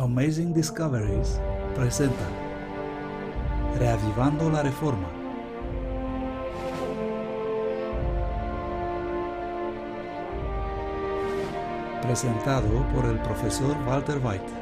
Amazing Discoveries presenta Reavivando la Reforma. Presentado por el profesor Walter White.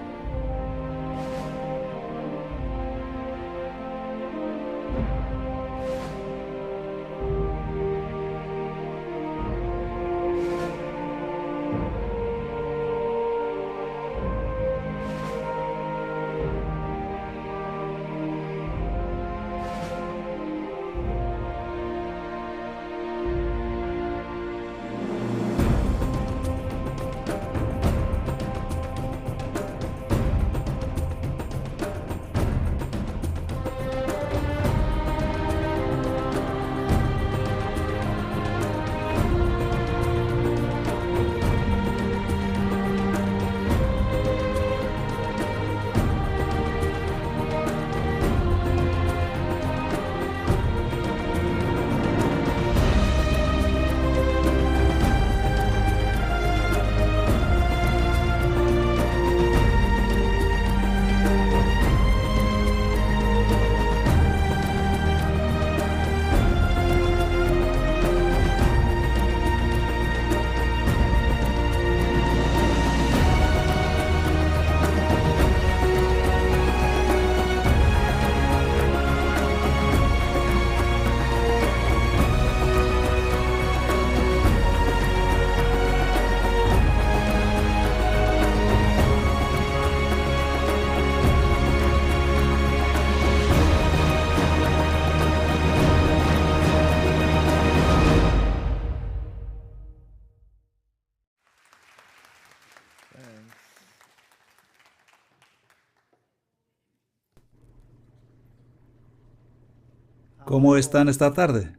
¿Cómo están esta tarde?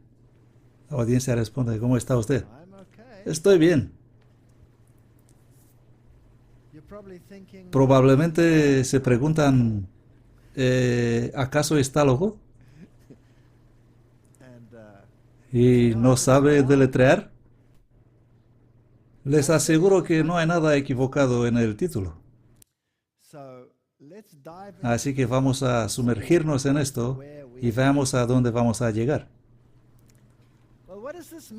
La audiencia responde, ¿cómo está usted? Estoy bien. Probablemente se preguntan, ¿acaso está loco? ¿Y no sabe deletrear? Les aseguro que no hay nada equivocado en el título. Así que vamos a sumergirnos en esto y veamos a dónde vamos a llegar.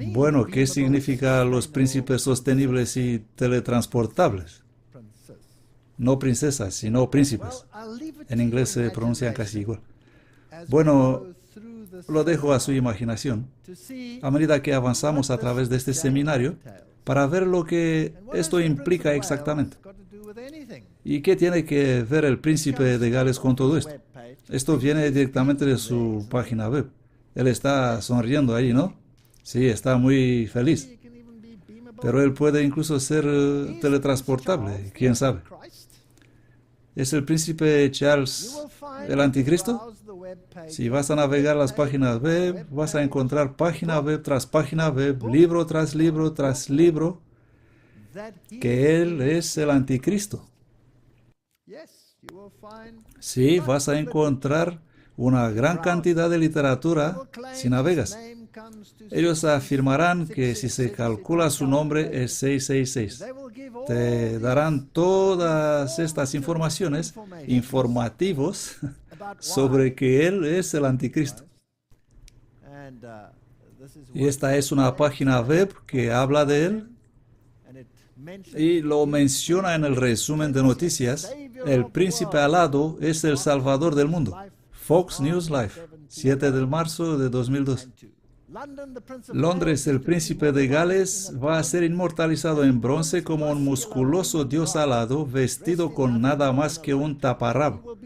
Bueno, ¿qué significa los príncipes sostenibles y teletransportables? No princesas, sino príncipes. En inglés se pronuncian casi igual. Bueno, lo dejo a su imaginación a medida que avanzamos a través de este seminario para ver lo que esto implica exactamente. ¿Y qué tiene que ver el príncipe de Gales con todo esto? Esto viene directamente de su página web. Él está sonriendo ahí, ¿no? Sí, está muy feliz. Pero él puede incluso ser teletransportable, quién sabe. ¿Es el príncipe Charles el anticristo? Si vas a navegar las páginas web, vas a encontrar página web tras página web, libro tras libro tras libro, que él es el anticristo. Sí, vas a encontrar una gran cantidad de literatura si navegas. Ellos afirmarán que si se calcula su nombre es 666. Te darán todas estas informaciones informativos sobre que él es el anticristo. Y esta es una página web que habla de él y lo menciona en el resumen de noticias. El príncipe alado es el salvador del mundo. Fox News Live, 7 de marzo de 2002. Londres, el príncipe de Gales, va a ser inmortalizado en bronce como un musculoso dios alado vestido con nada más que un taparrabo.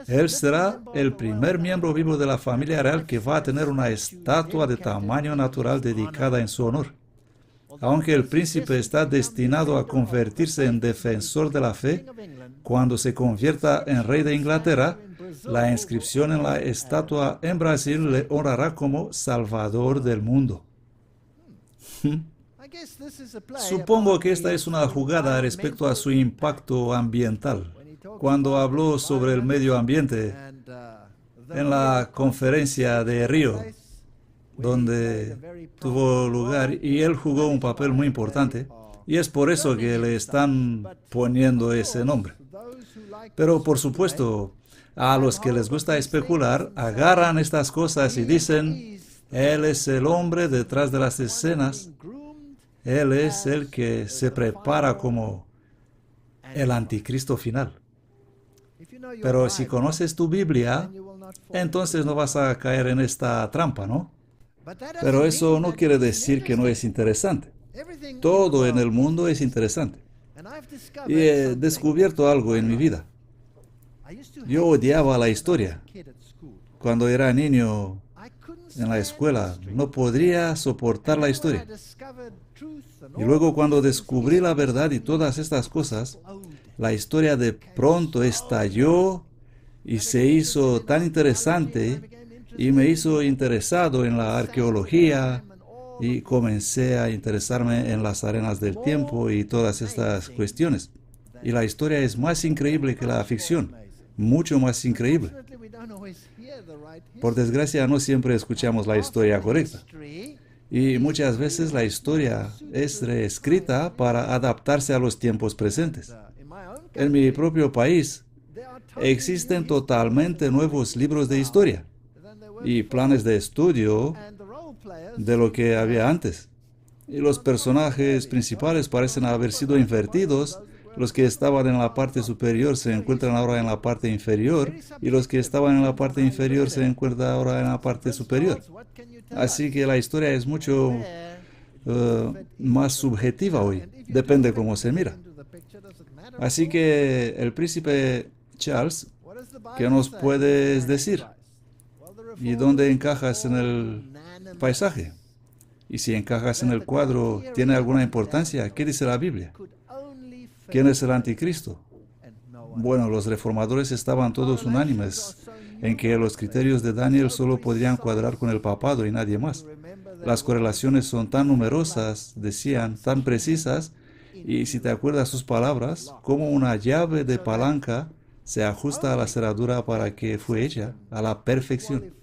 Él será el primer miembro vivo de la familia real que va a tener una estatua de tamaño natural dedicada en su honor. Aunque el príncipe está destinado a convertirse en defensor de la fe, cuando se convierta en rey de Inglaterra, la inscripción en la estatua en Brasil le honrará como Salvador del mundo. Supongo que esta es una jugada respecto a su impacto ambiental. Cuando habló sobre el medio ambiente en la conferencia de Río, donde tuvo lugar, y él jugó un papel muy importante, y es por eso que le están poniendo ese nombre. Pero por supuesto, a los que les gusta especular, agarran estas cosas y dicen, Él es el hombre detrás de las escenas, Él es el que se prepara como el anticristo final. Pero si conoces tu Biblia, entonces no vas a caer en esta trampa, ¿no? Pero eso no quiere decir que no es interesante. Todo en el mundo es interesante. Y he descubierto algo en mi vida. Yo odiaba la historia. Cuando era niño en la escuela, no podría soportar la historia. Y luego cuando descubrí la verdad y todas estas cosas, la historia de pronto estalló y se hizo tan interesante y me hizo interesado en la arqueología y comencé a interesarme en las arenas del tiempo y todas estas cuestiones. Y la historia es más increíble que la ficción, mucho más increíble. Por desgracia, no siempre escuchamos la historia correcta. Y muchas veces la historia es reescrita para adaptarse a los tiempos presentes. En mi propio país existen totalmente nuevos libros de historia y planes de estudio de lo que había antes. Y los personajes principales parecen haber sido invertidos. Los que estaban en la parte superior se encuentran ahora en la parte inferior y los que estaban en la parte inferior se encuentran ahora en la parte superior. Así que la historia es mucho más subjetiva hoy. Depende cómo se mira. Así que el príncipe Charles, ¿qué nos puedes decir? ¿Y dónde encajas en el paisaje? Y si encajas en el cuadro, ¿tiene alguna importancia? ¿Qué dice la Biblia? ¿Quién es el anticristo? Bueno, los reformadores estaban todos unánimes en que los criterios de Daniel solo podrían cuadrar con el papado y nadie más. Las correlaciones son tan numerosas, decían, tan precisas, y si te acuerdas sus palabras, como una llave de palanca se ajusta a la cerradura para que fue hecha a la perfección.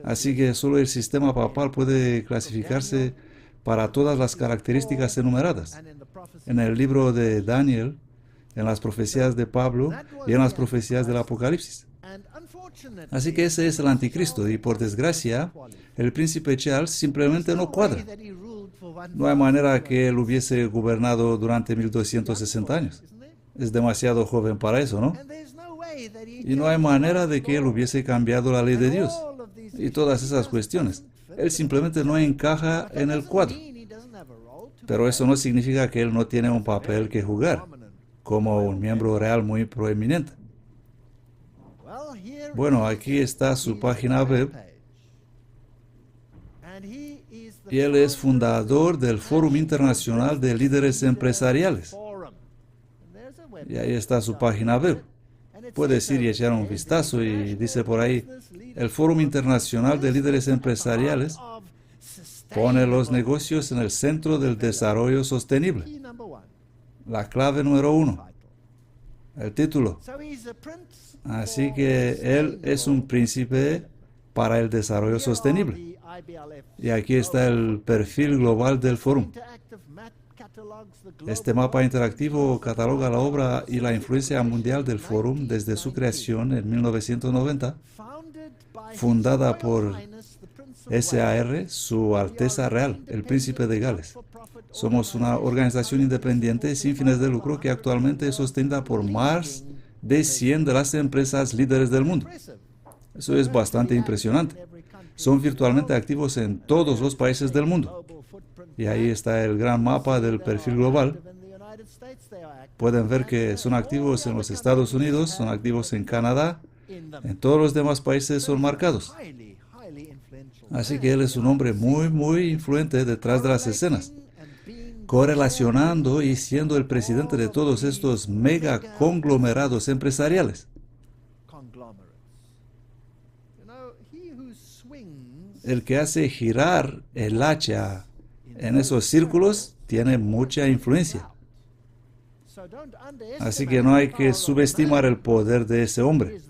Así que solo el sistema papal puede clasificarse para todas las características enumeradas. En el libro de Daniel, en las profecías de Pablo y en las profecías del Apocalipsis. Así que ese es el anticristo y por desgracia, el príncipe Charles simplemente no cuadra. No hay manera que él hubiese gobernado durante 1260 años. Es demasiado joven para eso, ¿no? Y no hay manera de que él hubiese cambiado la ley de Dios y todas esas cuestiones. Él simplemente no encaja en el cuadro. Pero eso no significa que él no tiene un papel que jugar, como un miembro real muy proeminente. Bueno, aquí está su página web. Y él es fundador del Fórum Internacional de Líderes Empresariales. Y ahí está su página web. Puedes ir y echar un vistazo y dice por ahí, el Fórum Internacional de Líderes Empresariales pone los negocios en el centro del desarrollo sostenible. La clave número 1. El título. Así que él es un príncipe para el desarrollo sostenible. Y aquí está el perfil global del fórum. Este mapa interactivo cataloga la obra y la influencia mundial del fórum desde su creación en 1990, fundada por SAR, Su Alteza Real, el Príncipe de Gales. Somos una organización independiente sin fines de lucro que actualmente es sostenida por más de 100 de las empresas líderes del mundo. Eso es bastante impresionante. Son virtualmente activos en todos los países del mundo. Y ahí está el gran mapa del perfil global. Pueden ver que son activos en los Estados Unidos, son activos en Canadá, en todos los demás países son marcados. Así que él es un hombre muy, muy influente detrás de las escenas, correlacionando y siendo el presidente de todos estos mega conglomerados empresariales. El que hace girar el hacha en esos círculos tiene mucha influencia. Así que no hay que subestimar el poder de ese hombre.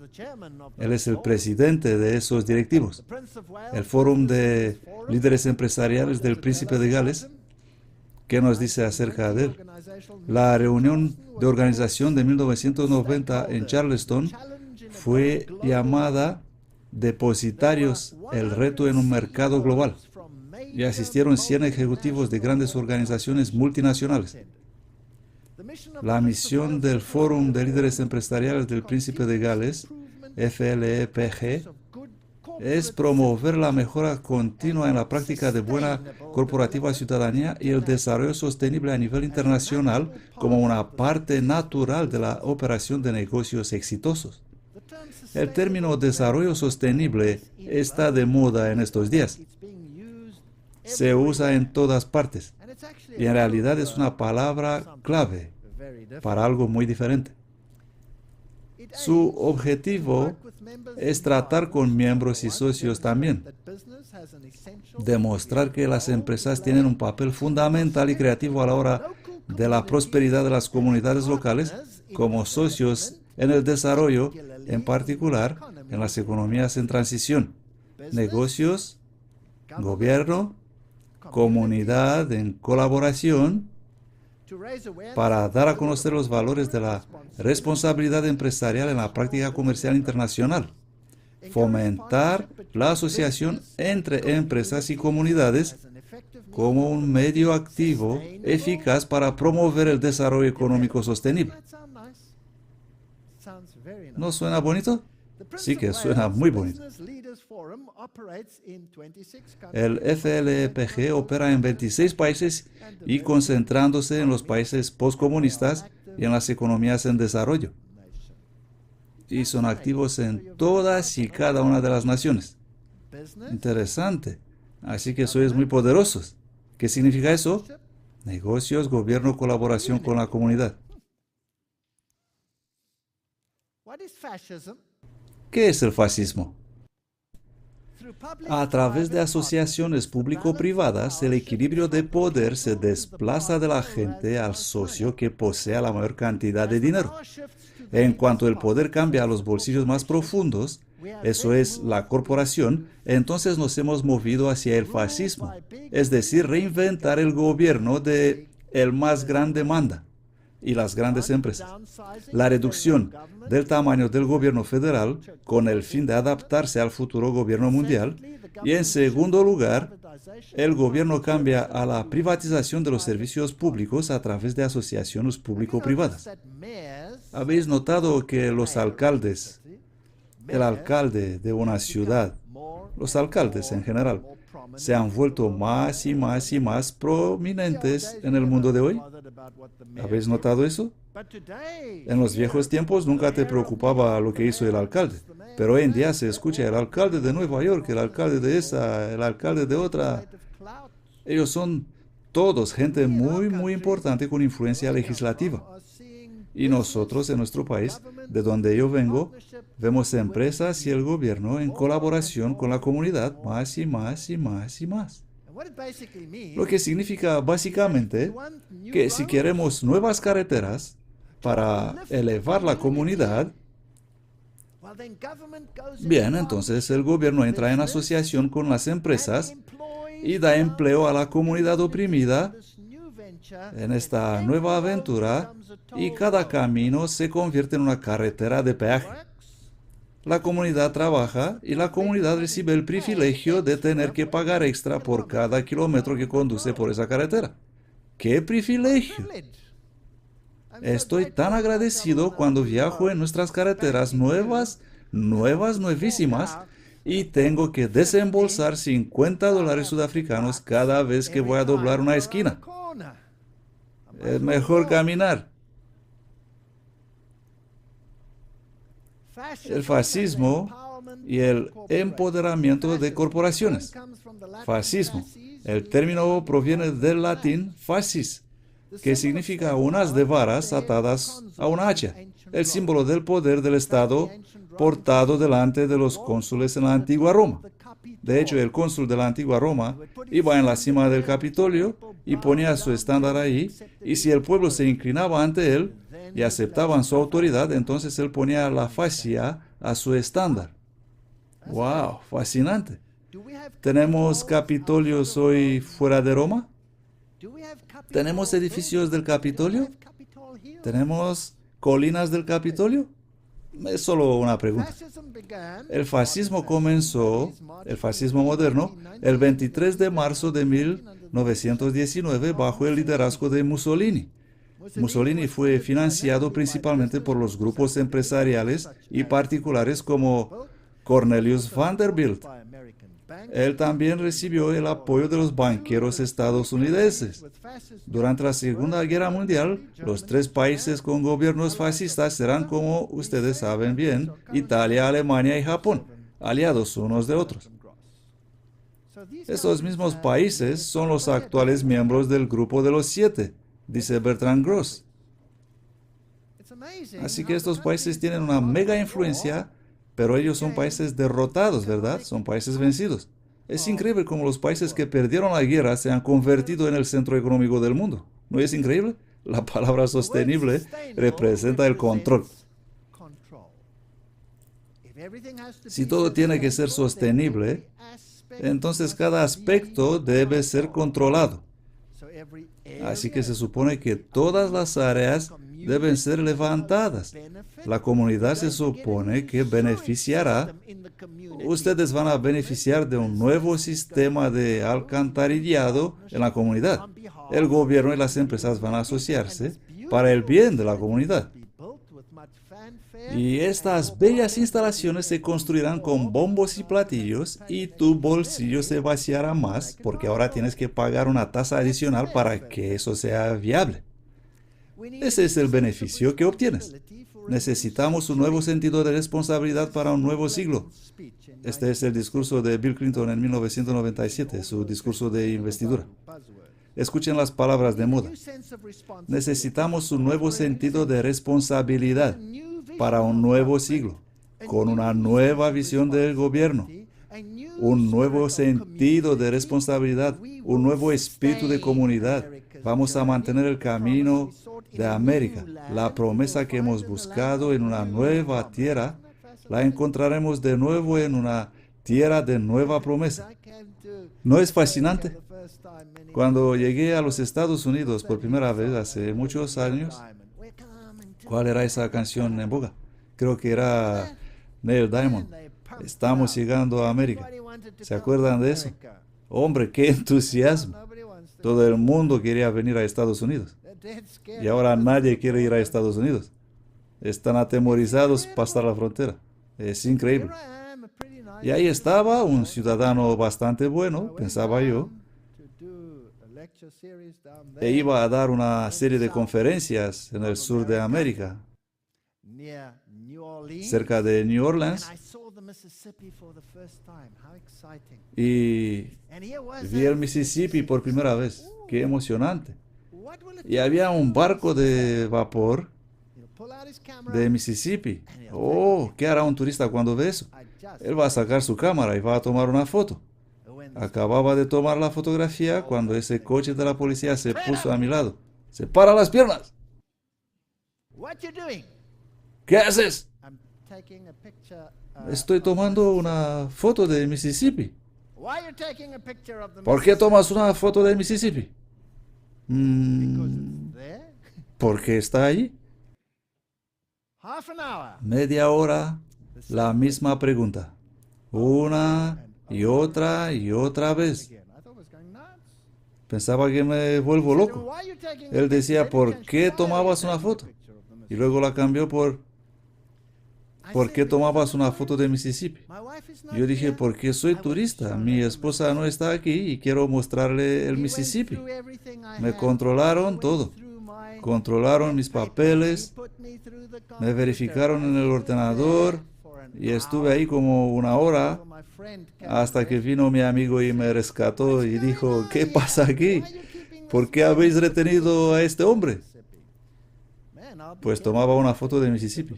Él es el presidente de esos directivos. El Fórum de Líderes Empresariales del Príncipe de Gales ¿Qué nos dice acerca de él? La reunión de organización de 1990 en Charleston fue llamada Depositarios, el reto en un mercado global, y asistieron 100 ejecutivos de grandes organizaciones multinacionales. La misión del Fórum de Líderes Empresariales del Príncipe de Gales, FLEPG, es promover la mejora continua en la práctica de buena corporativa ciudadanía y el desarrollo sostenible a nivel internacional como una parte natural de la operación de negocios exitosos. El término desarrollo sostenible está de moda en estos días. Se usa en todas partes y en realidad es una palabra clave para algo muy diferente. Su objetivo es tratar con miembros y socios también, demostrar que las empresas tienen un papel fundamental y creativo a la hora de la prosperidad de las comunidades locales como socios en el desarrollo, en particular en las economías en transición, negocios, gobierno, comunidad en colaboración, para dar a conocer los valores de la responsabilidad empresarial en la práctica comercial internacional, fomentar la asociación entre empresas y comunidades como un medio activo eficaz para promover el desarrollo económico sostenible. ¿No suena bonito? Sí que suena muy bonito. El FLEPG opera en 26 países y concentrándose en los países postcomunistas y en las economías en desarrollo. Y son activos en todas y cada una de las naciones. Interesante. Así que sois muy poderosos. ¿Qué significa eso? Negocios, gobierno, colaboración con la comunidad. ¿Qué es el fascismo? A través de asociaciones público-privadas, el equilibrio de poder se desplaza de la gente al socio que posea la mayor cantidad de dinero. En cuanto el poder cambia a los bolsillos más profundos, eso es la corporación, entonces nos hemos movido hacia el fascismo, es decir, reinventar el gobierno de el más grande manda y las grandes empresas. La reducción del tamaño del gobierno federal con el fin de adaptarse al futuro gobierno mundial. Y en segundo lugar, el gobierno cambia a la privatización de los servicios públicos a través de asociaciones público-privadas. ¿Habéis notado que los alcaldes, el alcalde de una ciudad, los alcaldes en general, se han vuelto más y más y más prominentes en el mundo de hoy? ¿Habéis notado eso? En los viejos tiempos nunca te preocupaba lo que hizo el alcalde, pero hoy en día se escucha el alcalde de Nueva York, el alcalde de esa, el alcalde de otra. Ellos son todos gente muy, muy importante con influencia legislativa. Y nosotros en nuestro país, de donde yo vengo, vemos empresas y el gobierno en colaboración con la comunidad más y más y más y más. Lo que significa básicamente que si queremos nuevas carreteras para elevar la comunidad, bien, entonces el gobierno entra en asociación con las empresas y da empleo a la comunidad oprimida en esta nueva aventura, y cada camino se convierte en una carretera de peaje. La comunidad trabaja y la comunidad recibe el privilegio de tener que pagar extra por cada kilómetro que conduce por esa carretera. ¡Qué privilegio! Estoy tan agradecido cuando viajo en nuestras carreteras nuevísimas, y tengo que desembolsar $50 sudafricanos cada vez que voy a doblar una esquina. Es mejor caminar. El fascismo y el empoderamiento de corporaciones. Fascismo. El término proviene del latín fascis, que significa unas de varas atadas a una hacha, el símbolo del poder del Estado portado delante de los cónsules en la antigua Roma. De hecho, el cónsul de la antigua Roma iba en la cima del Capitolio y ponía su estándar ahí, y si el pueblo se inclinaba ante él y aceptaban su autoridad, entonces él ponía la fascia a su estándar. ¡Wow! Fascinante. ¿Tenemos Capitolios hoy fuera de Roma? ¿Tenemos edificios del Capitolio? ¿Tenemos colinas del Capitolio? Es solo una pregunta. El fascismo comenzó, el fascismo moderno, el 23 de marzo de 1919 bajo el liderazgo de Mussolini. Mussolini fue financiado principalmente por los grupos empresariales y particulares como Cornelius Vanderbilt. Él también recibió el apoyo de los banqueros estadounidenses. Durante la Segunda Guerra Mundial, los tres países con gobiernos fascistas eran, como ustedes saben bien, Italia, Alemania y Japón, aliados unos de otros. Estos mismos países son los actuales miembros del Grupo de los Siete, dice Bertrand Gross. Así que estos países tienen una mega influencia, pero ellos son países derrotados, ¿verdad? Son países vencidos. Es increíble cómo los países que perdieron la guerra se han convertido en el centro económico del mundo. ¿No es increíble? La palabra sostenible representa el control. Si todo tiene que ser sostenible, entonces cada aspecto debe ser controlado. Así que se supone que todas las áreas deben ser levantadas. La comunidad se supone que beneficiará. Ustedes van a beneficiar de un nuevo sistema de alcantarillado en la comunidad. El gobierno y las empresas van a asociarse para el bien de la comunidad. Y estas bellas instalaciones se construirán con bombos y platillos y tu bolsillo se vaciará más porque ahora tienes que pagar una tasa adicional para que eso sea viable. Ese es el beneficio que obtienes. Necesitamos un nuevo sentido de responsabilidad para un nuevo siglo. Este es el discurso de Bill Clinton en 1997, su discurso de investidura. Escuchen las palabras de moda. Necesitamos un nuevo sentido de responsabilidad para un nuevo siglo, con una nueva visión del gobierno, un nuevo sentido de responsabilidad, un nuevo espíritu de comunidad. Vamos a mantener el camino de América. La promesa que hemos buscado en una nueva tierra, la encontraremos de nuevo en una tierra de nueva promesa. ¿No es fascinante? Cuando llegué a los Estados Unidos por primera vez hace muchos años, ¿cuál era esa canción en boga? Creo que era Neil Diamond. Estamos llegando a América. ¿Se acuerdan de eso? Hombre, qué entusiasmo. Todo el mundo quería venir a Estados Unidos. Y ahora nadie quiere ir a Estados Unidos. Están atemorizados pasar la frontera. Es increíble. Y ahí estaba un ciudadano bastante bueno, pensaba yo, e iba a dar una serie de conferencias en el sur de América, cerca de New Orleans, y vi el Mississippi por primera vez. ¡Qué emocionante! Y había un barco de vapor de Mississippi. Oh, ¿qué hará un turista cuando ve eso? Él va a sacar su cámara y va a tomar una foto. Acababa de tomar la fotografía cuando ese coche de la policía se puso a mi lado. ¡Separa las piernas! ¿Qué haces? Estoy tomando una foto de Mississippi. ¿Por qué tomas una foto de Mississippi? Porque está ahí. Media hora, la misma pregunta. Una y otra vez. Pensaba que me vuelvo loco. Él decía, ¿por qué tomabas una foto? Y luego la cambió por ¿por qué tomabas una foto de Mississippi? Yo dije, porque soy turista. Mi esposa no está aquí y quiero mostrarle el Mississippi. Me controlaron todo. Controlaron mis papeles, me verificaron en el ordenador y estuve ahí como una hora hasta que vino mi amigo y me rescató y dijo, ¿qué pasa aquí? ¿Por qué habéis retenido a este hombre? Pues tomaba una foto de Mississippi.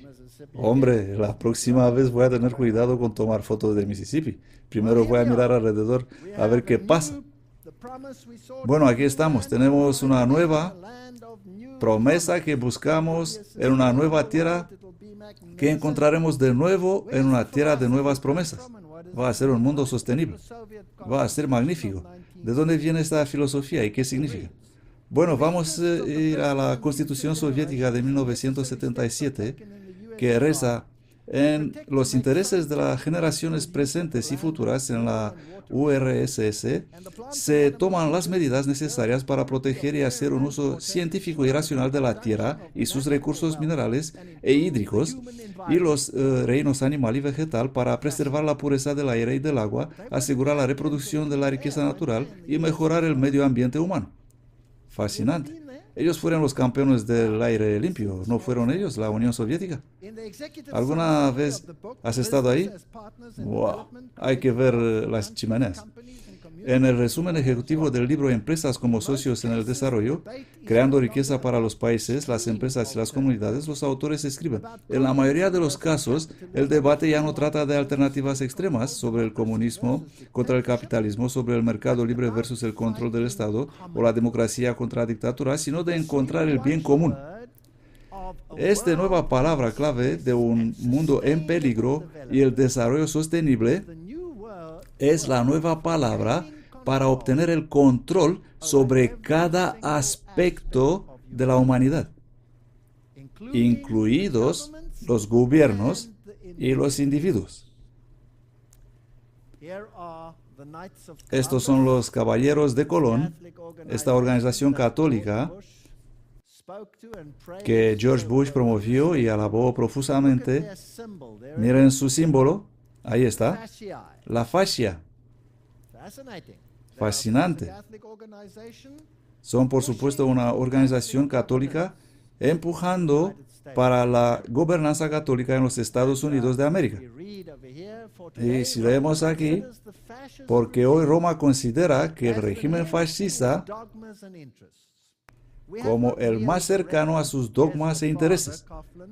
Hombre, la próxima vez voy a tener cuidado con tomar fotos de Mississippi. Primero voy a mirar alrededor a ver qué pasa. Bueno, aquí estamos. Tenemos una nueva promesa que buscamos en una nueva tierra que encontraremos de nuevo en una tierra de nuevas promesas. Va a ser un mundo sostenible. Va a ser magnífico. ¿De dónde viene esta filosofía y qué significa? Bueno, vamos a ir a la Constitución Soviética de 1977, que reza: en los intereses de las generaciones presentes y futuras en la URSS, se toman las medidas necesarias para proteger y hacer un uso científico y racional de la tierra y sus recursos minerales e hídricos y los reinos animal y vegetal para preservar la pureza del aire y del agua, asegurar la reproducción de la riqueza natural y mejorar el medio ambiente humano. Fascinante. Ellos fueron los campeones del aire limpio, ¿no fueron ellos, la Unión Soviética? ¿Alguna vez has estado ahí? ¡Wow! Hay que ver las chimeneas. En el resumen ejecutivo del libro Empresas como socios en el desarrollo, creando riqueza para los países, las empresas y las comunidades, los autores escriben: en la mayoría de los casos, el debate ya no trata de alternativas extremas sobre el comunismo contra el capitalismo, sobre el mercado libre versus el control del Estado o la democracia contra la dictadura, sino de encontrar el bien común. Esta nueva palabra clave de un mundo en peligro y el desarrollo sostenible es la nueva palabra para obtener el control sobre cada aspecto de la humanidad, incluidos los gobiernos y los individuos. Estos son los Caballeros de Colón, esta organización católica que George Bush promovió y alabó profusamente. Miren su símbolo, ahí está, la fascia. Fascinante. Son, por supuesto, una organización católica empujando para la gobernanza católica en los Estados Unidos de América. Y si leemos aquí, porque hoy Roma considera que el régimen fascista como el más cercano a sus dogmas e intereses.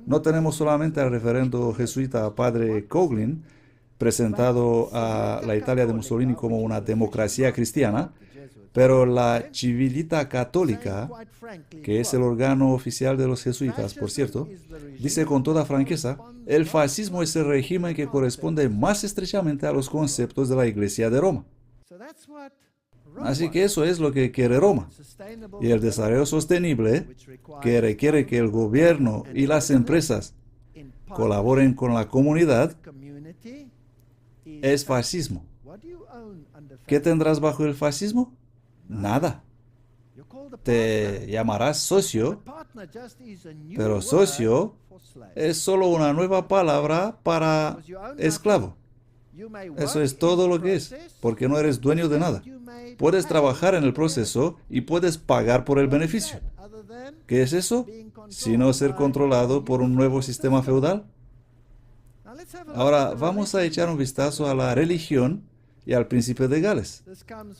No tenemos solamente al reverendo jesuita padre Coughlin, presentado a la Italia de Mussolini como una democracia cristiana, pero la Civiltà Católica, que es el órgano oficial de los jesuitas, por cierto, dice con toda franqueza: el fascismo es el régimen que corresponde más estrechamente a los conceptos de la Iglesia de Roma. Así que eso es lo que quiere Roma. Y el desarrollo sostenible, que requiere que el gobierno y las empresas colaboren con la comunidad, es fascismo. ¿Qué tendrás bajo el fascismo? Nada. Te llamarás socio, pero socio es solo una nueva palabra para esclavo. Eso es todo lo que es, porque no eres dueño de nada. Puedes trabajar en el proceso y puedes pagar por el beneficio. ¿Qué es eso? Sino ser controlado por un nuevo sistema feudal. Ahora vamos a echar un vistazo a la religión y al príncipe de Gales.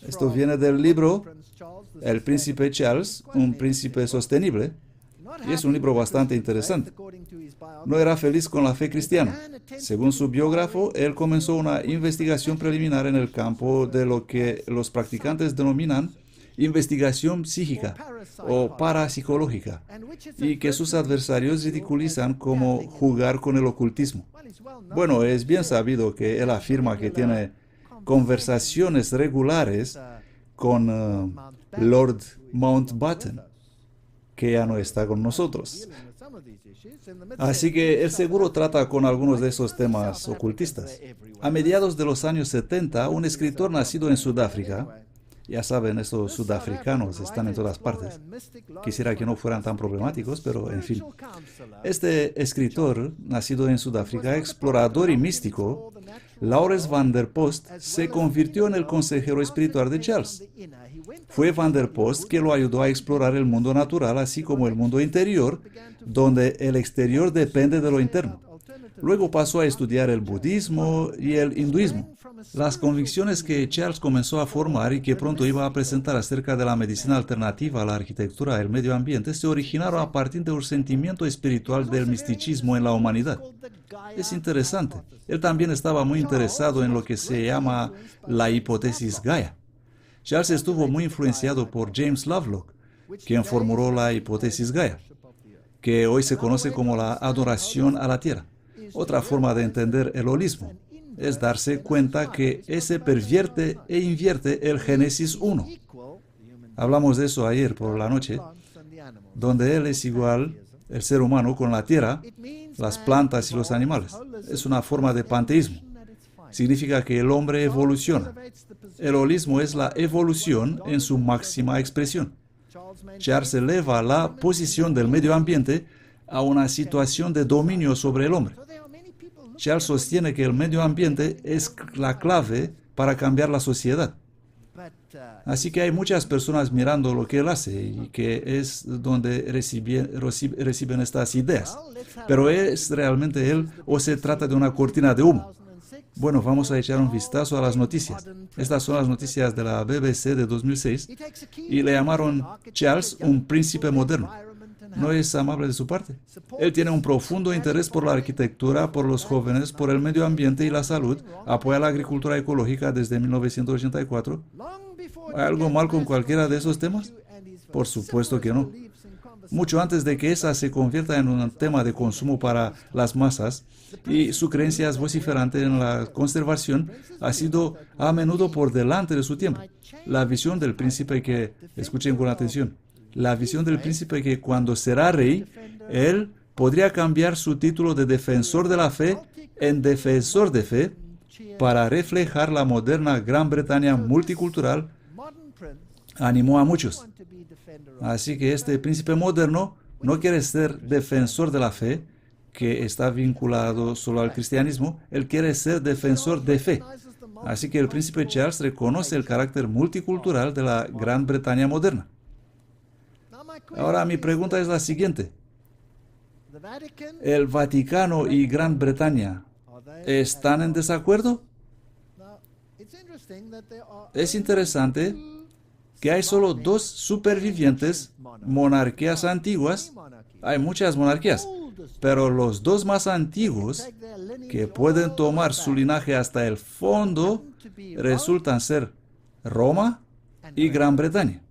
Esto viene del libro El Príncipe Charles, un príncipe sostenible, y es un libro bastante interesante. No era feliz con la fe cristiana. Según su biógrafo, él comenzó una investigación preliminar en el campo de lo que los practicantes denominan investigación psíquica o parapsicológica, y que sus adversarios ridiculizan como jugar con el ocultismo. Bueno, es bien sabido que él afirma que tiene conversaciones regulares con Lord Mountbatten, que ya no está con nosotros. Así que él seguro trata con algunos de esos temas ocultistas. A mediados de los años 70, un escritor nacido en Sudáfrica, ya saben, estos sudafricanos están en todas partes. Quisiera que no fueran tan problemáticos, pero en fin. Este escritor, nacido en Sudáfrica, explorador y místico, Laurens van der Post, se convirtió en el consejero espiritual de Charles. Fue Van der Post que lo ayudó a explorar el mundo natural, así como el mundo interior, donde el exterior depende de lo interno. Luego pasó a estudiar el budismo y el hinduismo. Las convicciones que Charles comenzó a formar y que pronto iba a presentar acerca de la medicina alternativa, la arquitectura, el medio ambiente, se originaron a partir de un sentimiento espiritual del misticismo en la humanidad. Es interesante. Él también estaba muy interesado en lo que se llama la hipótesis Gaia. Charles estuvo muy influenciado por James Lovelock, quien formuló la hipótesis Gaia, que hoy se conoce como la adoración a la tierra. Otra forma de entender el holismo es darse cuenta que ese pervierte e invierte el Génesis 1. Hablamos de eso ayer por la noche, donde Él es igual, el ser humano, con la tierra, las plantas y los animales. Es una forma de panteísmo. Significa que el hombre evoluciona. El holismo es la evolución en su máxima expresión. Charles eleva la posición del medio ambiente a una situación de dominio sobre el hombre. Charles sostiene que el medio ambiente es la clave para cambiar la sociedad. Así que hay muchas personas mirando lo que él hace y que es donde reciben estas ideas. Pero ¿es realmente él o se trata de una cortina de humo? Bueno, vamos a echar un vistazo a las noticias. Estas son las noticias de la BBC de 2006 y le llamaron Charles un príncipe moderno. ¿No es amable de su parte? Él tiene un profundo interés por la arquitectura, por los jóvenes, por el medio ambiente y la salud. Apoya la agricultura ecológica desde 1984. ¿Hay algo mal con cualquiera de esos temas? Por supuesto que no. Mucho antes de que esa se convierta en un tema de consumo para las masas, y su creencia es vociferante en la conservación ha sido a menudo por delante de su tiempo. La visión del príncipe que, escuchen con atención, la visión del príncipe que cuando será rey, él podría cambiar su título de defensor de la fe en defensor de fe para reflejar la moderna Gran Bretaña multicultural, animó a muchos. Así que este príncipe moderno no quiere ser defensor de la fe, que está vinculado solo al cristianismo, él quiere ser defensor de fe. Así que el príncipe Charles reconoce el carácter multicultural de la Gran Bretaña moderna. Ahora mi pregunta es la siguiente. ¿El Vaticano y Gran Bretaña están en desacuerdo? Es interesante que hay solo dos supervivientes monarquías antiguas. Hay muchas monarquías, pero los dos más antiguos, que pueden tomar su linaje hasta el fondo, resultan ser Roma y Gran Bretaña.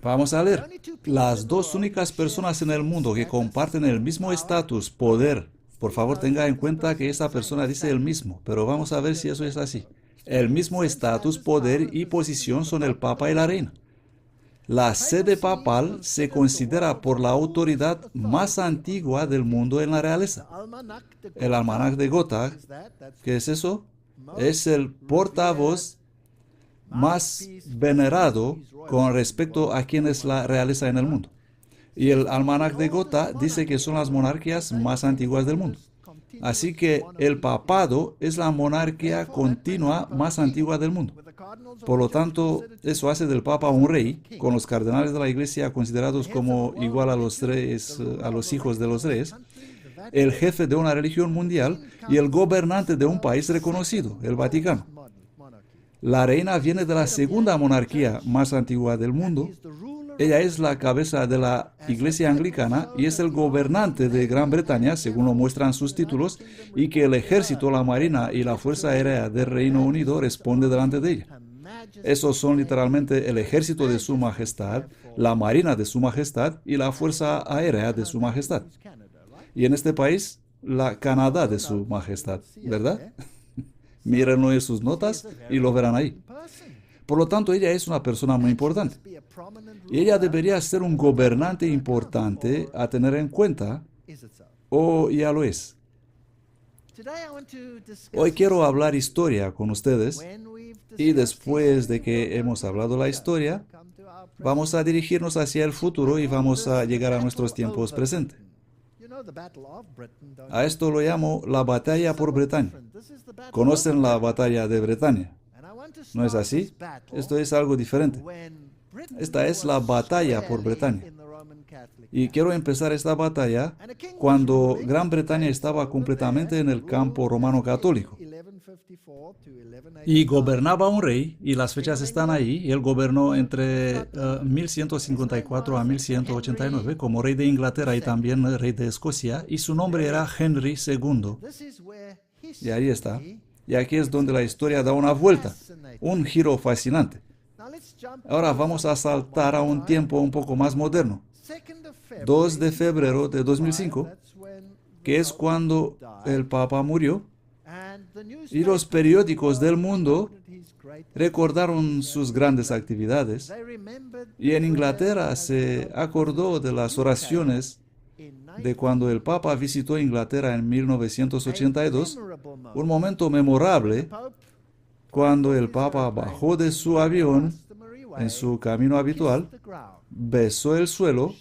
Vamos a leer. Las dos únicas personas en el mundo que comparten el mismo estatus, poder. Por favor, tenga en cuenta que esta persona dice el mismo, pero vamos a ver si eso es así. El mismo estatus, poder y posición son el Papa y la Reina. La sede papal se considera por la autoridad más antigua del mundo en la realeza. El almanaque de Gotha, ¿qué es eso? Es el portavoz más venerado con respecto a quién es la realeza en el mundo. Y el almanaque de Gotha dice que son las monarquías más antiguas del mundo. Así que el papado es la monarquía continua más antigua del mundo. Por lo tanto, eso hace del Papa un rey, con los cardenales de la Iglesia considerados como igual a los reyes, a los hijos de los reyes, el jefe de una religión mundial y el gobernante de un país reconocido, el Vaticano. La reina viene de la segunda monarquía más antigua del mundo. Ella es la cabeza de la Iglesia Anglicana y es el gobernante de Gran Bretaña, según lo muestran sus títulos, y que el ejército, la marina y la fuerza aérea del Reino Unido responde delante de ella. Esos son literalmente el ejército de su majestad, la marina de su majestad y la fuerza aérea de su majestad. Y en este país, la Canadá de su majestad, ¿verdad? Mírenlo en sus notas y lo verán ahí. Por lo tanto, ella es una persona muy importante. Y ella debería ser un gobernante importante a tener en cuenta, o ya lo es. Hoy quiero hablar historia con ustedes y después de que hemos hablado la historia, vamos a dirigirnos hacia el futuro y vamos a llegar a nuestros tiempos presentes. A esto lo llamo la batalla por Bretaña. ¿Conocen la batalla de Bretaña? ¿No es así? Esto es algo diferente. Esta es la batalla por Bretaña. Y quiero empezar esta batalla cuando Gran Bretaña estaba completamente en el campo romano católico. Y gobernaba un rey, y las fechas están ahí, y él gobernó entre 1154 a 1189 como rey de Inglaterra y también rey de Escocia, y su nombre era Henry II. Y ahí está. Y aquí es donde la historia da una vuelta, un giro fascinante. Ahora vamos a saltar a un tiempo un poco más moderno. 2 de febrero de 2005, que es cuando el Papa murió, y los periódicos del mundo recordaron sus grandes actividades, y en Inglaterra se acordó de las oraciones de cuando el Papa visitó Inglaterra en 1982, un momento memorable cuando el Papa bajó de su avión en su camino habitual, besó el suelo,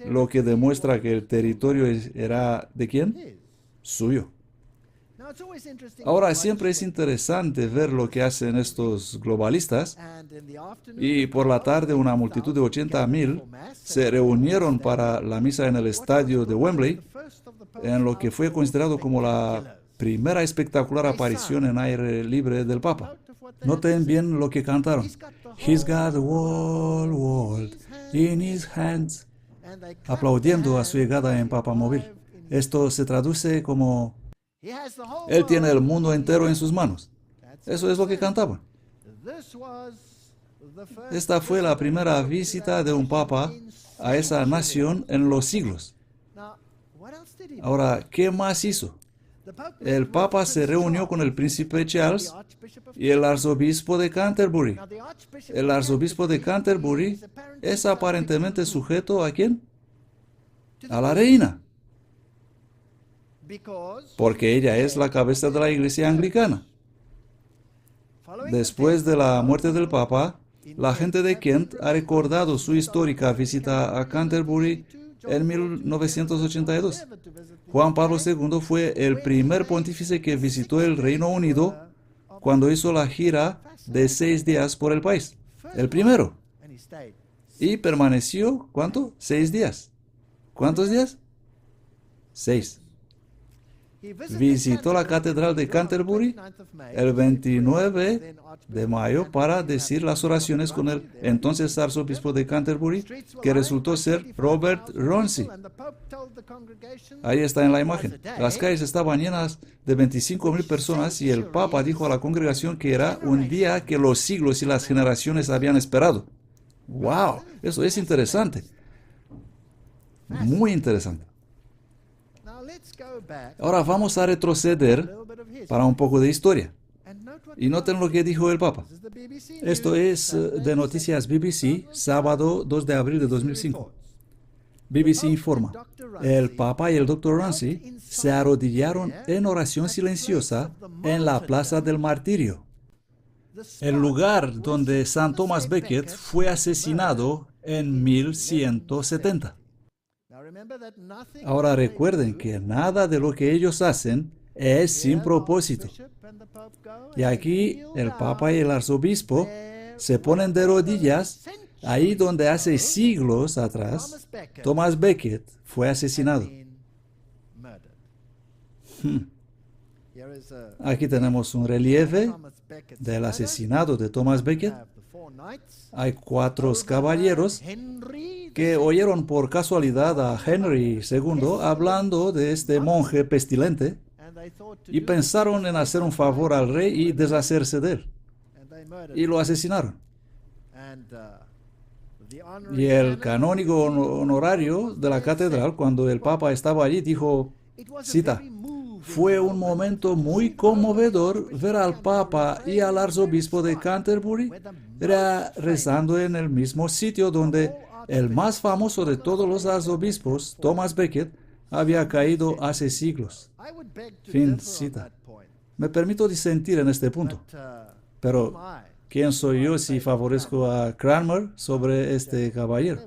lo que demuestra que el territorio era ¿de quién? Suyo. Ahora, siempre es interesante ver lo que hacen estos globalistas, y por la tarde una multitud de 80,000 se reunieron para la misa en el estadio de Wembley, en lo que fue considerado como la primera espectacular aparición en aire libre del Papa. Noten bien lo que cantaron. He's got the whole world in his hands, aplaudiendo a su llegada en papamóvil. Esto se traduce como: Él tiene el mundo entero en sus manos. Eso es lo que cantaban. Esta fue la primera visita de un papa a esa nación en los siglos. Ahora, ¿qué más hizo? El papa se reunió con el príncipe Charles y el arzobispo de Canterbury. El arzobispo de Canterbury es aparentemente sujeto ¿a quién? A la reina, porque ella es la cabeza de la iglesia anglicana. Después de la muerte del Papa, la gente de Kent ha recordado su histórica visita a Canterbury en 1982. Juan Pablo II fue el primer pontífice que visitó el Reino Unido cuando hizo la gira de 6 días por el país. El primero. Y permaneció, ¿cuánto? 6 días. ¿Cuántos días? 6. Visitó la Catedral de Canterbury el 29 de mayo para decir las oraciones con el entonces arzobispo de Canterbury, que resultó ser Robert Runcie. Ahí está en la imagen. Las calles estaban llenas de 25,000 personas y el Papa dijo a la congregación que era un día que los siglos y las generaciones habían esperado. ¡Wow! Eso es interesante. Muy interesante. Ahora vamos a retroceder para un poco de historia. Y noten lo que dijo el Papa. Esto es de Noticias BBC, sábado 2 de abril de 2005. BBC informa: el Papa y el Dr. Runcie se arrodillaron en oración silenciosa en la Plaza del Martirio, el lugar donde St. Thomas Becket fue asesinado en 1170. Ahora recuerden que nada de lo que ellos hacen es sin propósito. Y aquí el Papa y el arzobispo se ponen de rodillas ahí donde hace siglos atrás Thomas Becket fue asesinado. Aquí tenemos un relieve del asesinato de Thomas Becket. Hay 4 caballeros que oyeron por casualidad a Henry II hablando de este monje pestilente y pensaron en hacer un favor al rey y deshacerse de él. Y lo asesinaron. Y el canónigo honorario de la catedral, cuando el Papa estaba allí, dijo, cita, fue un momento muy conmovedor ver al Papa y al arzobispo de Canterbury rezando en el mismo sitio donde el más famoso de todos los arzobispos, Thomas Becket, había caído hace siglos. Fin cita. Me permito disentir en este punto. Pero, ¿quién soy yo si favorezco a Cranmer sobre este caballero?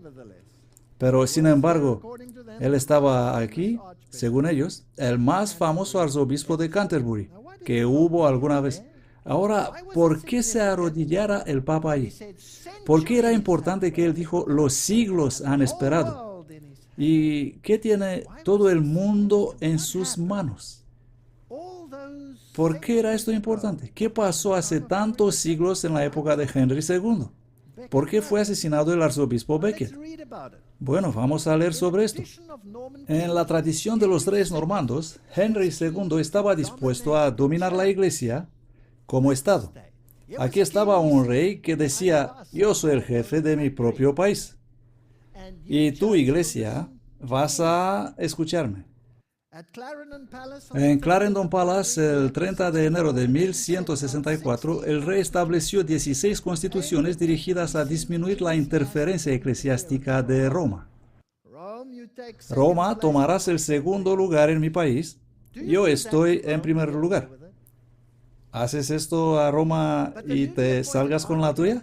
Pero, sin embargo, él estaba aquí, según ellos, el más famoso arzobispo de Canterbury que hubo alguna vez. Ahora, ¿por qué se arrodillara el Papa allí? ¿Por qué era importante que él dijo, los siglos han esperado? ¿Y qué tiene todo el mundo en sus manos? ¿Por qué era esto importante? ¿Qué pasó hace tantos siglos en la época de Henry II? ¿Por qué fue asesinado el arzobispo Becket? Bueno, vamos a leer sobre esto. En la tradición de los reyes normandos, Henry II estaba dispuesto a dominar la iglesia como Estado. Aquí estaba un rey que decía, yo soy el jefe de mi propio país. Y tú, iglesia, vas a escucharme. En Clarendon Palace, el 30 de enero de 1164, el rey estableció 16 constituciones dirigidas a disminuir la interferencia eclesiástica de Roma. Roma, tomarás el segundo lugar en mi país. Yo estoy en primer lugar. ¿Haces esto a Roma y te salgas con la tuya?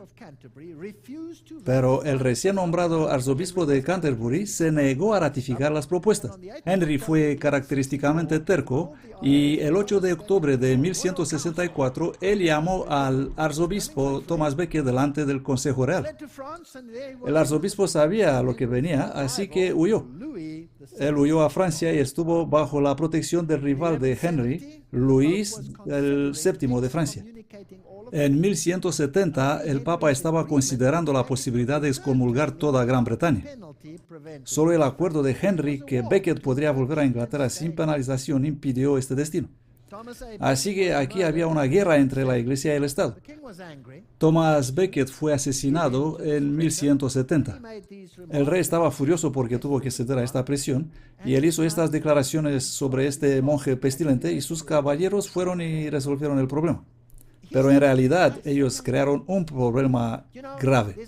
Pero el recién nombrado arzobispo de Canterbury se negó a ratificar las propuestas. Henry fue característicamente terco y el 8 de octubre de 1164 él llamó al arzobispo Thomas Becket delante del Consejo Real. El arzobispo sabía lo que venía, así que huyó. Él huyó a Francia y estuvo bajo la protección del rival de Henry, Luis VII de Francia. En 1170, el Papa estaba considerando la posibilidad de excomulgar toda Gran Bretaña. Solo el acuerdo de Henry que Becket podría volver a Inglaterra sin penalización impidió este destino. Así que aquí había una guerra entre la Iglesia y el Estado. Thomas Becket fue asesinado en 1170. El rey estaba furioso porque tuvo que ceder a esta presión y él hizo estas declaraciones sobre este monje pestilente y sus caballeros fueron y resolvieron el problema. Pero en realidad ellos crearon un problema grave.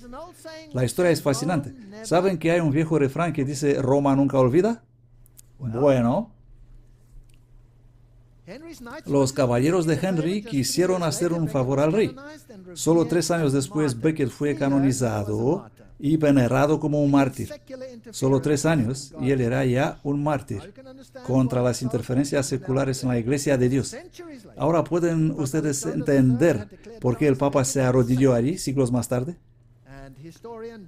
La historia es fascinante. ¿Saben que hay un viejo refrán que dice Roma nunca olvida? Bueno, los caballeros de Henry quisieron hacer un favor al rey. Solo 3 años después, Becket fue canonizado y venerado como un mártir. Solo 3 años y él era ya un mártir contra las interferencias seculares en la Iglesia de Dios. Ahora pueden ustedes entender por qué el Papa se arrodilló allí siglos más tarde.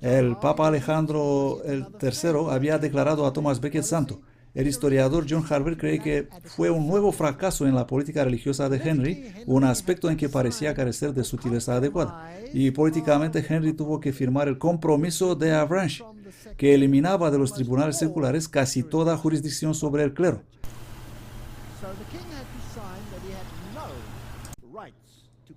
El Papa Alejandro III había declarado a Thomas Becket santo. El historiador John Harvey cree que fue un nuevo fracaso en la política religiosa de Henry, un aspecto en que parecía carecer de sutileza adecuada. Y políticamente Henry tuvo que firmar el compromiso de Avranches, que eliminaba de los tribunales seculares casi toda jurisdicción sobre el clero.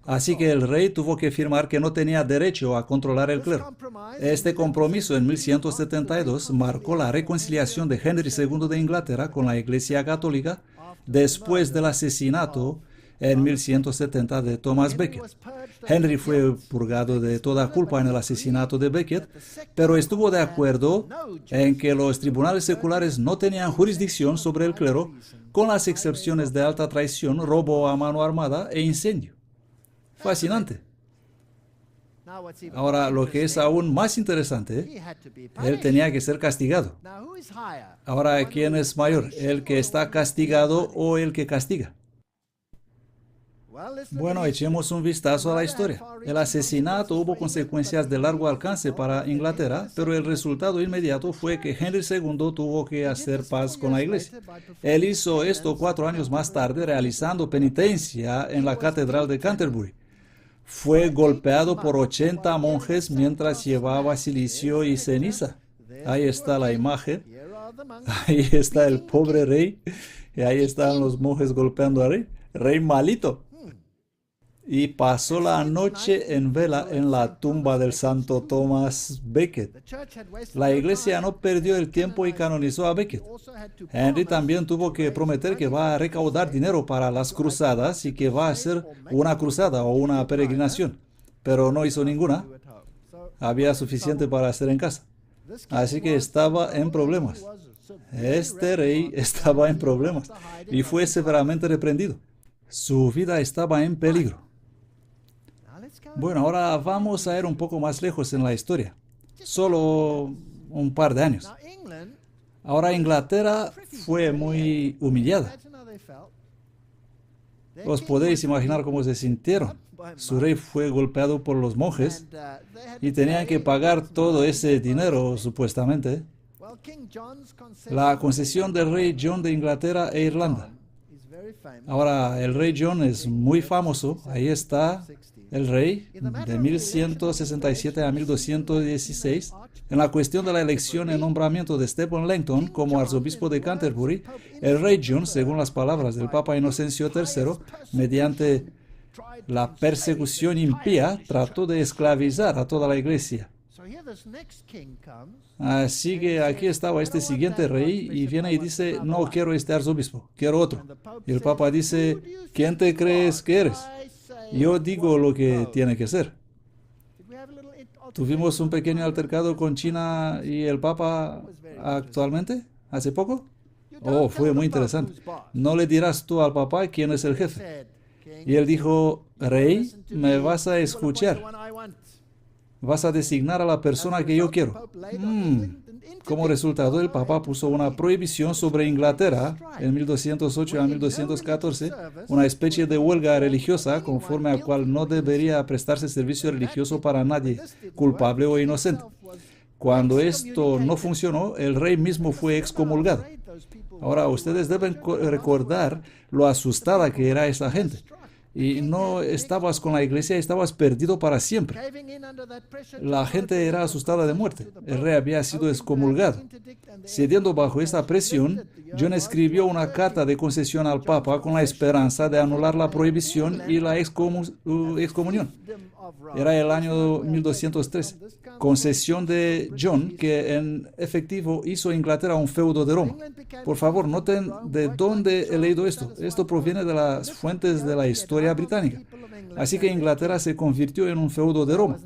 Así que el rey tuvo que firmar que no tenía derecho a controlar el clero. Este compromiso en 1172 marcó la reconciliación de Henry II de Inglaterra con la Iglesia Católica después del asesinato en 1170 de Thomas Becket. Henry fue purgado de toda culpa en el asesinato de Becket, pero estuvo de acuerdo en que los tribunales seculares no tenían jurisdicción sobre el clero, con las excepciones de alta traición, robo a mano armada e incendio. Fascinante. Ahora, lo que es aún más interesante, él tenía que ser castigado. Ahora, ¿quién es mayor? ¿El que está castigado o el que castiga? Bueno, echemos un vistazo a la historia. El asesinato hubo consecuencias de largo alcance para Inglaterra, pero el resultado inmediato fue que Henry II tuvo que hacer paz con la Iglesia. Él hizo esto 4 años más tarde, realizando penitencia en la Catedral de Canterbury. Fue golpeado por 80 monjes mientras llevaba cilicio y ceniza. Ahí está la imagen. Ahí está el pobre rey. Y ahí están los monjes golpeando al rey. Rey malito. Y pasó la noche en vela en la tumba del santo Thomas Becket. La iglesia no perdió el tiempo y canonizó a Becket. Henry también tuvo que prometer que va a recaudar dinero para las cruzadas y que va a hacer una cruzada o una peregrinación, pero no hizo ninguna. Había suficiente para hacer en casa. Así que estaba en problemas. Este rey estaba en problemas y fue severamente reprendido. Su vida estaba en peligro. Bueno, ahora vamos a ir un poco más lejos en la historia. Solo un par de años. Ahora Inglaterra fue muy humillada. Os podéis imaginar cómo se sintieron. Su rey fue golpeado por los monjes y tenían que pagar todo ese dinero, supuestamente. La concesión del rey John de Inglaterra e Irlanda. Ahora, el rey John es muy famoso. Ahí está el rey de 1167 a 1216. En la cuestión de la elección y nombramiento de Stephen Langton como arzobispo de Canterbury, el rey John, según las palabras del Papa Inocencio III, mediante la persecución impía, trató de esclavizar a toda la iglesia. Así que aquí estaba este siguiente rey y viene y dice, no quiero este arzobispo, quiero otro. Y el Papa dice, ¿quién te crees que eres? Yo digo lo que tiene que ser. Tuvimos un pequeño altercado con China y el Papa actualmente, hace poco. Oh, fue muy interesante. No le dirás tú al Papa quién es el jefe. Y él dijo, rey, me vas a escuchar. Vas a designar a la persona que yo quiero. Como resultado, el Papa puso una prohibición sobre Inglaterra en 1208 a 1214, una especie de huelga religiosa conforme a cual no debería prestarse servicio religioso para nadie, culpable o inocente. Cuando esto no funcionó, el rey mismo fue excomulgado. Ahora, ustedes deben recordar lo asustada que era esa gente. Y no estabas con la iglesia, estabas perdido para siempre. La gente era asustada de muerte. El rey había sido excomulgado. Cediendo bajo esta presión, John escribió una carta de concesión al Papa con la esperanza de anular la prohibición y la excomunión. Era el año 1213. Concesión de John, que en efectivo hizo Inglaterra un feudo de Roma. Por favor, noten de dónde he leído esto. Esto proviene de las fuentes de la historia británica. Así que Inglaterra se convirtió en un feudo de Roma.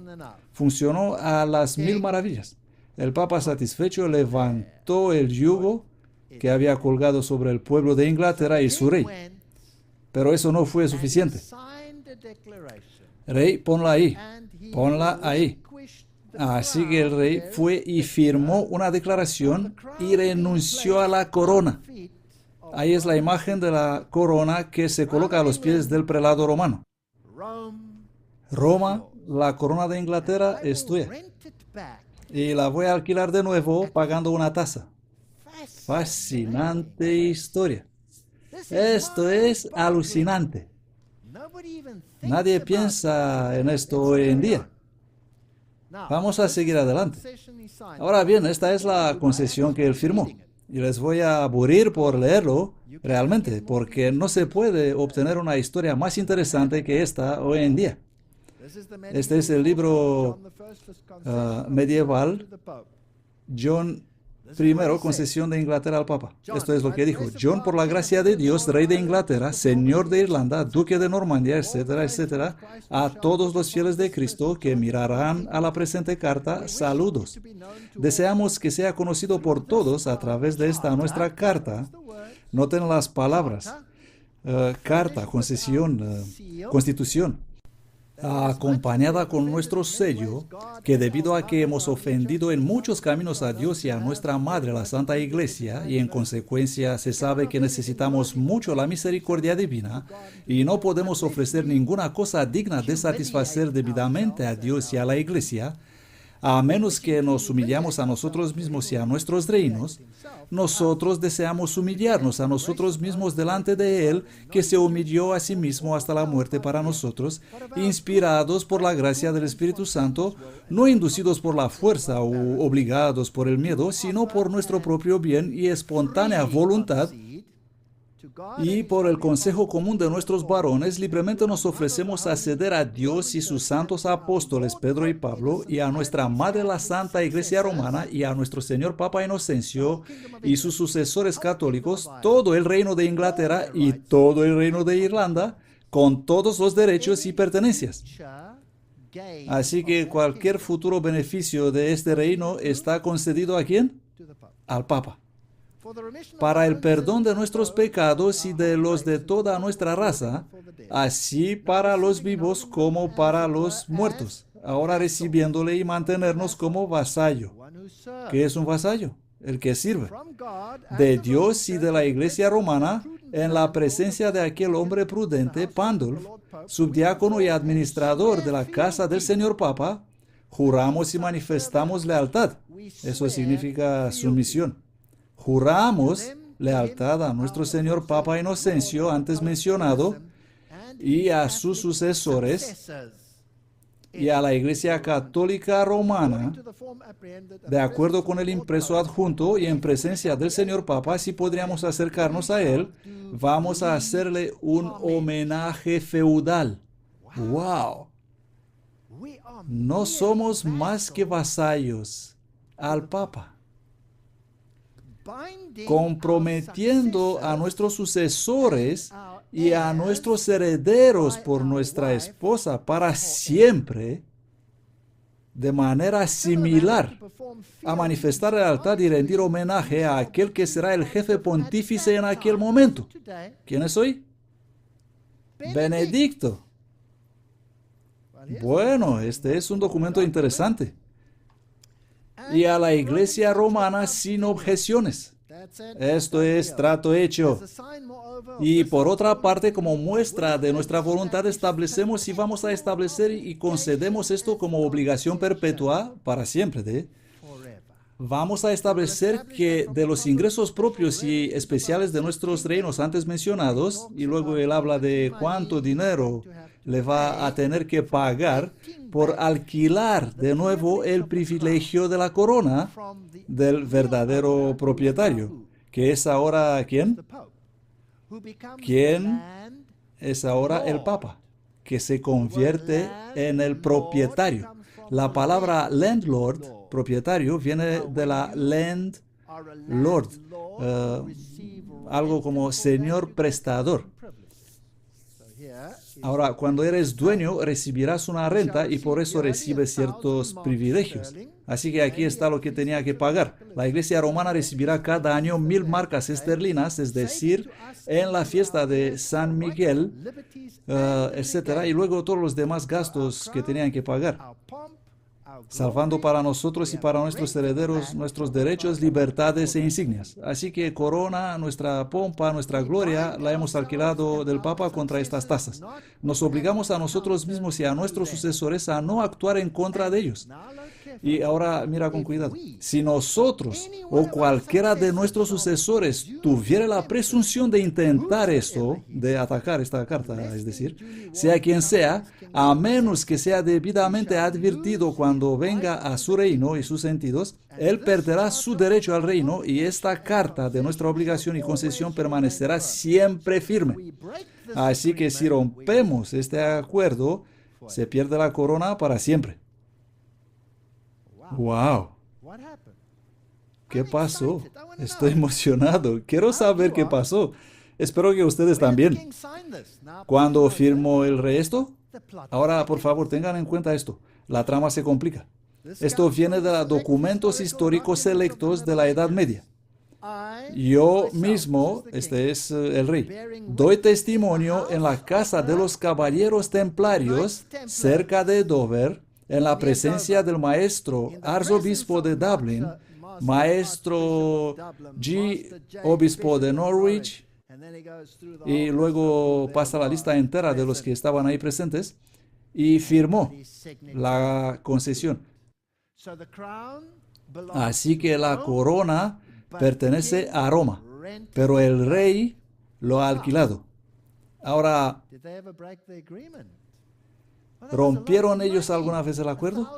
Funcionó a las mil maravillas. El Papa, satisfecho, levantó el yugo que había colgado sobre el pueblo de Inglaterra y su rey. Pero eso no fue suficiente. Rey, ponla ahí. Ponla ahí. Así que el rey fue y firmó una declaración y renunció a la corona. Ahí es la imagen de la corona que se coloca a los pies del prelado romano. Roma, la corona de Inglaterra es tuya. Y la voy a alquilar de nuevo pagando una tasa. Fascinante historia. Esto es alucinante. Nadie piensa en esto hoy en día. Vamos a seguir adelante. Ahora bien, esta es la concesión que él firmó. Y les voy a aburrir por leerlo realmente, porque no se puede obtener una historia más interesante que esta hoy en día. Este es el libro medieval, John I, concesión de Inglaterra al Papa. Esto es lo que dijo. John, por la gracia de Dios, rey de Inglaterra, señor de Irlanda, duque de Normandía, etcétera, etcétera, a todos los fieles de Cristo que mirarán a la presente carta, saludos. Deseamos que sea conocido por todos a través de esta nuestra carta. Noten las palabras. Carta, concesión, constitución. Acompañada con nuestro sello, que debido a que hemos ofendido en muchos caminos a Dios y a nuestra Madre, la Santa Iglesia, y en consecuencia se sabe que necesitamos mucho la misericordia divina, y no podemos ofrecer ninguna cosa digna de satisfacer debidamente a Dios y a la Iglesia, a menos que nos humillamos a nosotros mismos y a nuestros reinos, nosotros deseamos humillarnos a nosotros mismos delante de Él, que se humilló a sí mismo hasta la muerte para nosotros, inspirados por la gracia del Espíritu Santo, no inducidos por la fuerza o obligados por el miedo, sino por nuestro propio bien y espontánea voluntad, y por el consejo común de nuestros varones, libremente nos ofrecemos a ceder a Dios y sus santos apóstoles Pedro y Pablo, y a nuestra Madre la Santa Iglesia Romana, y a nuestro Señor Papa Inocencio y sus sucesores católicos, todo el reino de Inglaterra y todo el reino de Irlanda, con todos los derechos y pertenencias. Así que cualquier futuro beneficio de este reino está concedido ¿a quién? Al Papa. Para el perdón de nuestros pecados y de los de toda nuestra raza, así para los vivos como para los muertos, ahora recibiéndole y mantenernos como vasallo. ¿Qué es un vasallo? El que sirve. De Dios y de la Iglesia Romana, en la presencia de aquel hombre prudente, Pandulf, subdiácono y administrador de la casa del Señor Papa, juramos y manifestamos lealtad. Eso significa sumisión. Juramos lealtad a nuestro Señor Papa Inocencio, antes mencionado, y a sus sucesores, y a la Iglesia Católica Romana, de acuerdo con el impreso adjunto y en presencia del Señor Papa. Si podríamos acercarnos a él, vamos a hacerle un homenaje feudal. ¡Wow! No somos más que vasallos al Papa, comprometiendo a nuestros sucesores y a nuestros herederos por nuestra esposa para siempre, de manera similar, a manifestar lealtad y rendir homenaje a aquel que será el jefe pontífice en aquel momento. ¿Quién es hoy? Benedicto. Bueno, este es un documento interesante. Y a la Iglesia romana sin objeciones. Esto es trato hecho. Y por otra parte, como muestra de nuestra voluntad, establecemos y vamos a establecer y concedemos esto como obligación perpetua para siempre. Vamos a establecer que de los ingresos propios y especiales de nuestros reinos antes mencionados, y luego él habla de cuánto dinero le va a tener que pagar por alquilar de nuevo el privilegio de la corona del verdadero propietario, que es ahora ¿quién? ¿Quién es ahora el Papa? Que se convierte en el propietario. La palabra landlord, propietario, viene de la landlord, algo como señor prestador. Ahora, cuando eres dueño, recibirás una renta y por eso recibes ciertos privilegios. Así que aquí está lo que tenía que pagar. La Iglesia romana recibirá cada año 1,000 marcas esterlinas, es decir, en la fiesta de San Miguel, etc. Y luego todos los demás gastos que tenían que pagar, salvando para nosotros y para nuestros herederos nuestros derechos, libertades e insignias. Así que corona, nuestra pompa, nuestra gloria, la hemos alquilado del Papa contra estas tasas. Nos obligamos a nosotros mismos y a nuestros sucesores a no actuar en contra de ellos. Y ahora mira con cuidado. Si nosotros o cualquiera de nuestros sucesores tuviera la presunción de intentar esto, de atacar esta carta, es decir, sea quien sea, a menos que sea debidamente advertido cuando venga a su reino y sus sentidos, él perderá su derecho al reino y esta carta de nuestra obligación y concesión permanecerá siempre firme. Así que si rompemos este acuerdo, se pierde la corona para siempre. ¡Wow! ¿Qué pasó? Estoy emocionado. Quiero saber qué pasó. Espero que ustedes también. ¿Cuándo firmó el rey esto? Ahora, por favor, tengan en cuenta esto. La trama se complica. Esto viene de documentos históricos selectos de la Edad Media. Yo mismo, este es el rey, doy testimonio en la casa de los caballeros templarios cerca de Dover, en la presencia del maestro arzobispo de Dublín, maestro G, obispo de Norwich, y luego pasa la lista entera de los que estaban ahí presentes, y firmó la concesión. Así que la corona pertenece a Roma, pero el rey lo ha alquilado. Ahora, ¿rompieron ellos alguna vez el acuerdo?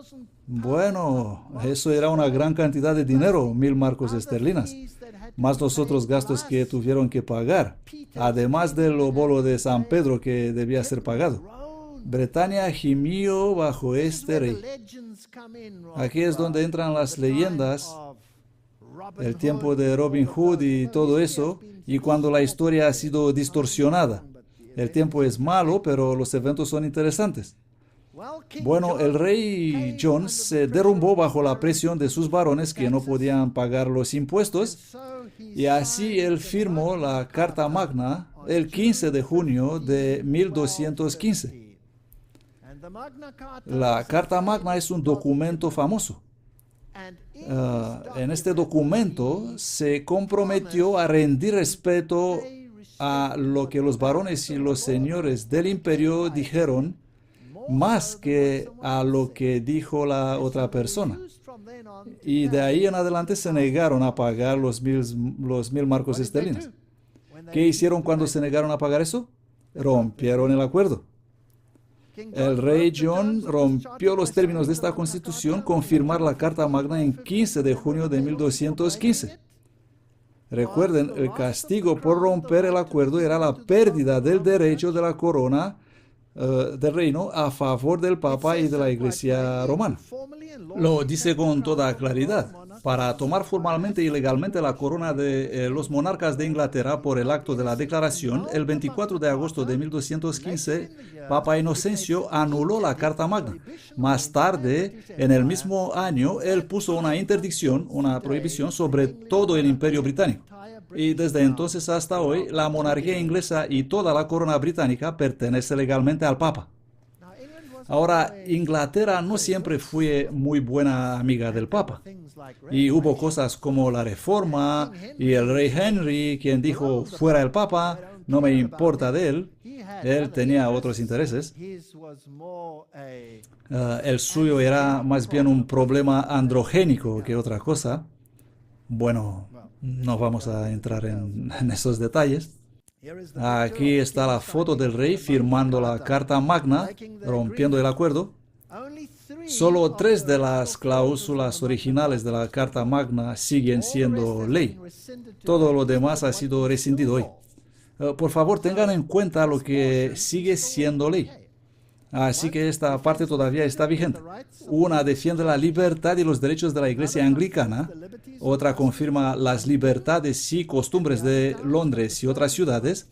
Bueno, eso era una gran cantidad de dinero, 1,000 marcos esterlinas, más los otros gastos que tuvieron que pagar, además del obolo de San Pedro que debía ser pagado. Bretaña gimió bajo este rey. Aquí es donde entran las leyendas, el tiempo de Robin Hood y todo eso, y cuando la historia ha sido distorsionada. El tiempo es malo, pero los eventos son interesantes. Bueno, el rey John se derrumbó bajo la presión de sus varones que no podían pagar los impuestos, y así él firmó la Carta Magna el 15 de junio de 1215. La Carta Magna es un documento famoso. En este documento se comprometió a rendir respeto a lo que los varones y los señores del imperio dijeron, más que a lo que dijo la otra persona. Y de ahí en adelante se negaron a pagar los 1,000 marcos esterlinas. ¿Qué hicieron cuando se negaron a pagar eso? Rompieron el acuerdo. El rey John rompió los términos de esta constitución con firmar la Carta Magna en 15 de junio de 1215. Recuerden, el castigo por romper el acuerdo era la pérdida del derecho de la corona del reino a favor del Papa y de la Iglesia romana. Lo dice con toda claridad. Para tomar formalmente y legalmente la corona de los monarcas de Inglaterra por el acto de la declaración, el 24 de agosto de 1215, Papa Inocencio anuló la Carta Magna. Más tarde, en el mismo año, él puso una interdicción, una prohibición sobre todo el Imperio Británico. Y desde entonces hasta hoy, la monarquía inglesa y toda la corona británica pertenece legalmente al Papa. Ahora, Inglaterra no siempre fue muy buena amiga del Papa. Y hubo cosas como la Reforma y el rey Henry, quien dijo, fuera el Papa, no me importa de él. Él tenía otros intereses. El suyo era más bien un problema androgénico que otra cosa. Bueno, no vamos a entrar en esos detalles. Aquí está la foto del rey firmando la Carta Magna, rompiendo el acuerdo. Solo 3 de las cláusulas originales de la Carta Magna siguen siendo ley. Todo lo demás ha sido rescindido hoy. Por favor, tengan en cuenta lo que sigue siendo ley. Así que esta parte todavía está vigente. Una defiende la libertad y los derechos de la Iglesia anglicana, otra confirma las libertades y costumbres de Londres y otras ciudades,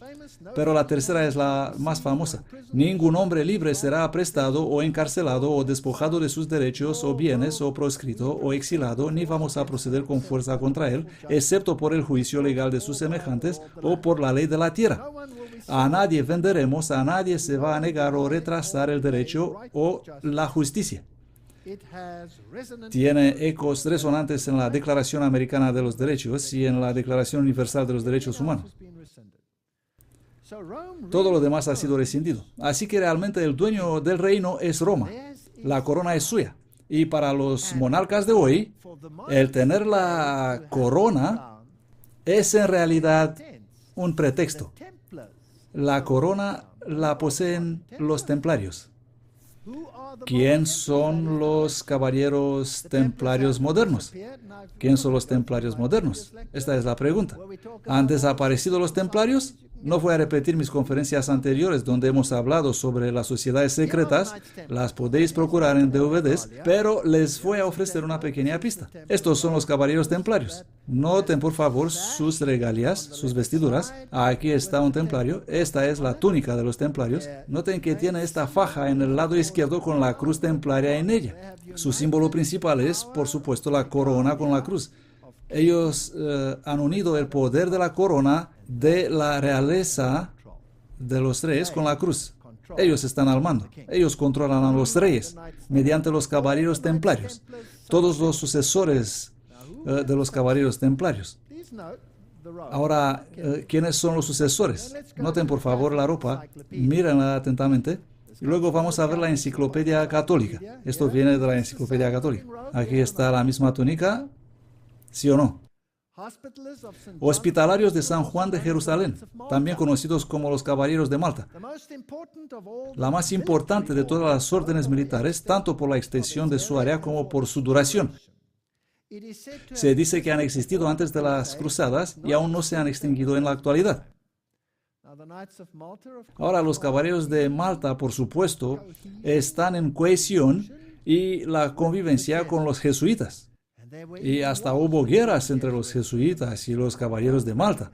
pero la tercera es la más famosa. Ningún hombre libre será arrestado o encarcelado o despojado de sus derechos o bienes o proscrito o exilado, ni vamos a proceder con fuerza contra él, excepto por el juicio legal de sus semejantes o por la ley de la tierra. A nadie venderemos, a nadie se va a negar o retrasar el derecho o la justicia. Tiene ecos resonantes en la Declaración Americana de los Derechos y en la Declaración Universal de los Derechos Humanos. Todo lo demás ha sido rescindido. Así que realmente el dueño del reino es Roma. La corona es suya. Y para los monarcas de hoy, el tener la corona es en realidad un pretexto. La corona la poseen los templarios. ¿Quién son los caballeros templarios modernos? ¿Quién son los templarios modernos? Esta es la pregunta. ¿Han desaparecido los templarios? No voy a repetir mis conferencias anteriores donde hemos hablado sobre las sociedades secretas, las podéis procurar en DVDs, pero les voy a ofrecer una pequeña pista. Estos son los caballeros templarios. Noten por favor sus regalias, sus vestiduras. Aquí está un templario, esta es la túnica de los templarios. Noten que tiene esta faja en el lado izquierdo con la cruz templaria en ella. Su símbolo principal es, por supuesto, la corona con la cruz. Ellos han unido el poder de la corona de la realeza de los reyes con la cruz. Ellos están al mando. Ellos controlan a los reyes mediante los caballeros templarios. Todos los sucesores de los caballeros templarios. Ahora, ¿quiénes son los sucesores? Noten por favor la ropa, mírenla atentamente. Y luego vamos a ver la enciclopedia católica. Esto viene de la enciclopedia católica. Aquí está la misma túnica. ¿Sí o no? Hospitalarios de San Juan de Jerusalén, también conocidos como los Caballeros de Malta. La más importante de todas las órdenes militares, tanto por la extensión de su área como por su duración. Se dice que han existido antes de las cruzadas y aún no se han extinguido en la actualidad. Ahora, los Caballeros de Malta, por supuesto, están en cohesión y la convivencia con los jesuitas. Y hasta hubo guerras entre los jesuitas y los caballeros de Malta.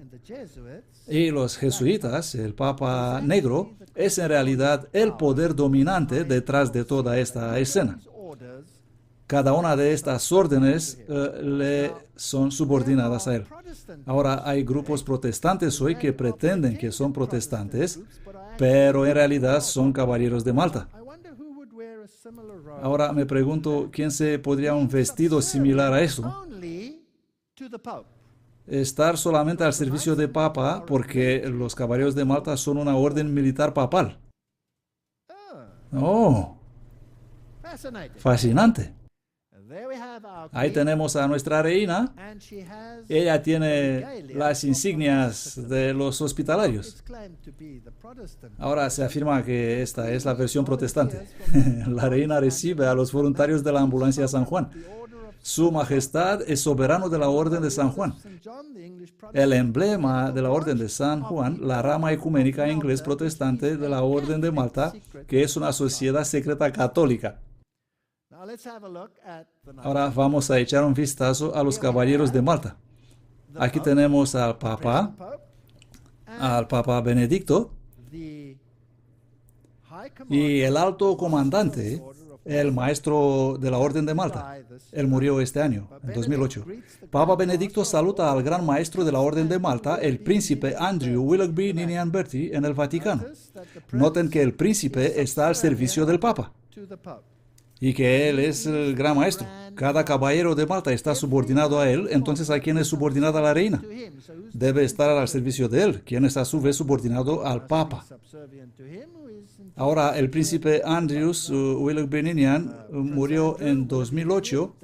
Y los jesuitas, el Papa Negro, es en realidad el poder dominante detrás de toda esta escena. Cada una de estas órdenes le son subordinadas a él. Ahora hay grupos protestantes hoy que pretenden que son protestantes, pero en realidad son caballeros de Malta. Ahora me pregunto, ¿quién se podría un vestido similar a eso? Estar solamente al servicio de Papa, porque los caballeros de Malta son una orden militar papal. Oh, fascinante. Ahí tenemos a nuestra reina. Ella tiene las insignias de los hospitalarios. Ahora se afirma que esta es la versión protestante. La reina recibe a los voluntarios de la ambulancia San Juan. Su Majestad es soberano de la Orden de San Juan. El emblema de la Orden de San Juan, la rama ecuménica inglés protestante de la Orden de Malta, que es una sociedad secreta católica. Ahora vamos a echar un vistazo a los caballeros de Malta. Aquí tenemos al Papa Benedicto, y el alto comandante, el maestro de la Orden de Malta. Él murió este año, en 2008. Papa Benedicto saluda al gran maestro de la Orden de Malta, el príncipe Andrew Willoughby Ninian Bertie, en el Vaticano. Noten que el príncipe está al servicio del Papa y que él es el gran maestro. Cada caballero de Malta está subordinado a él, entonces ¿a quién es subordinada la reina? Debe estar al servicio de él, quien es a su vez subordinado al Papa. Ahora, el príncipe Andrews Willoughby Ninian murió en 2008,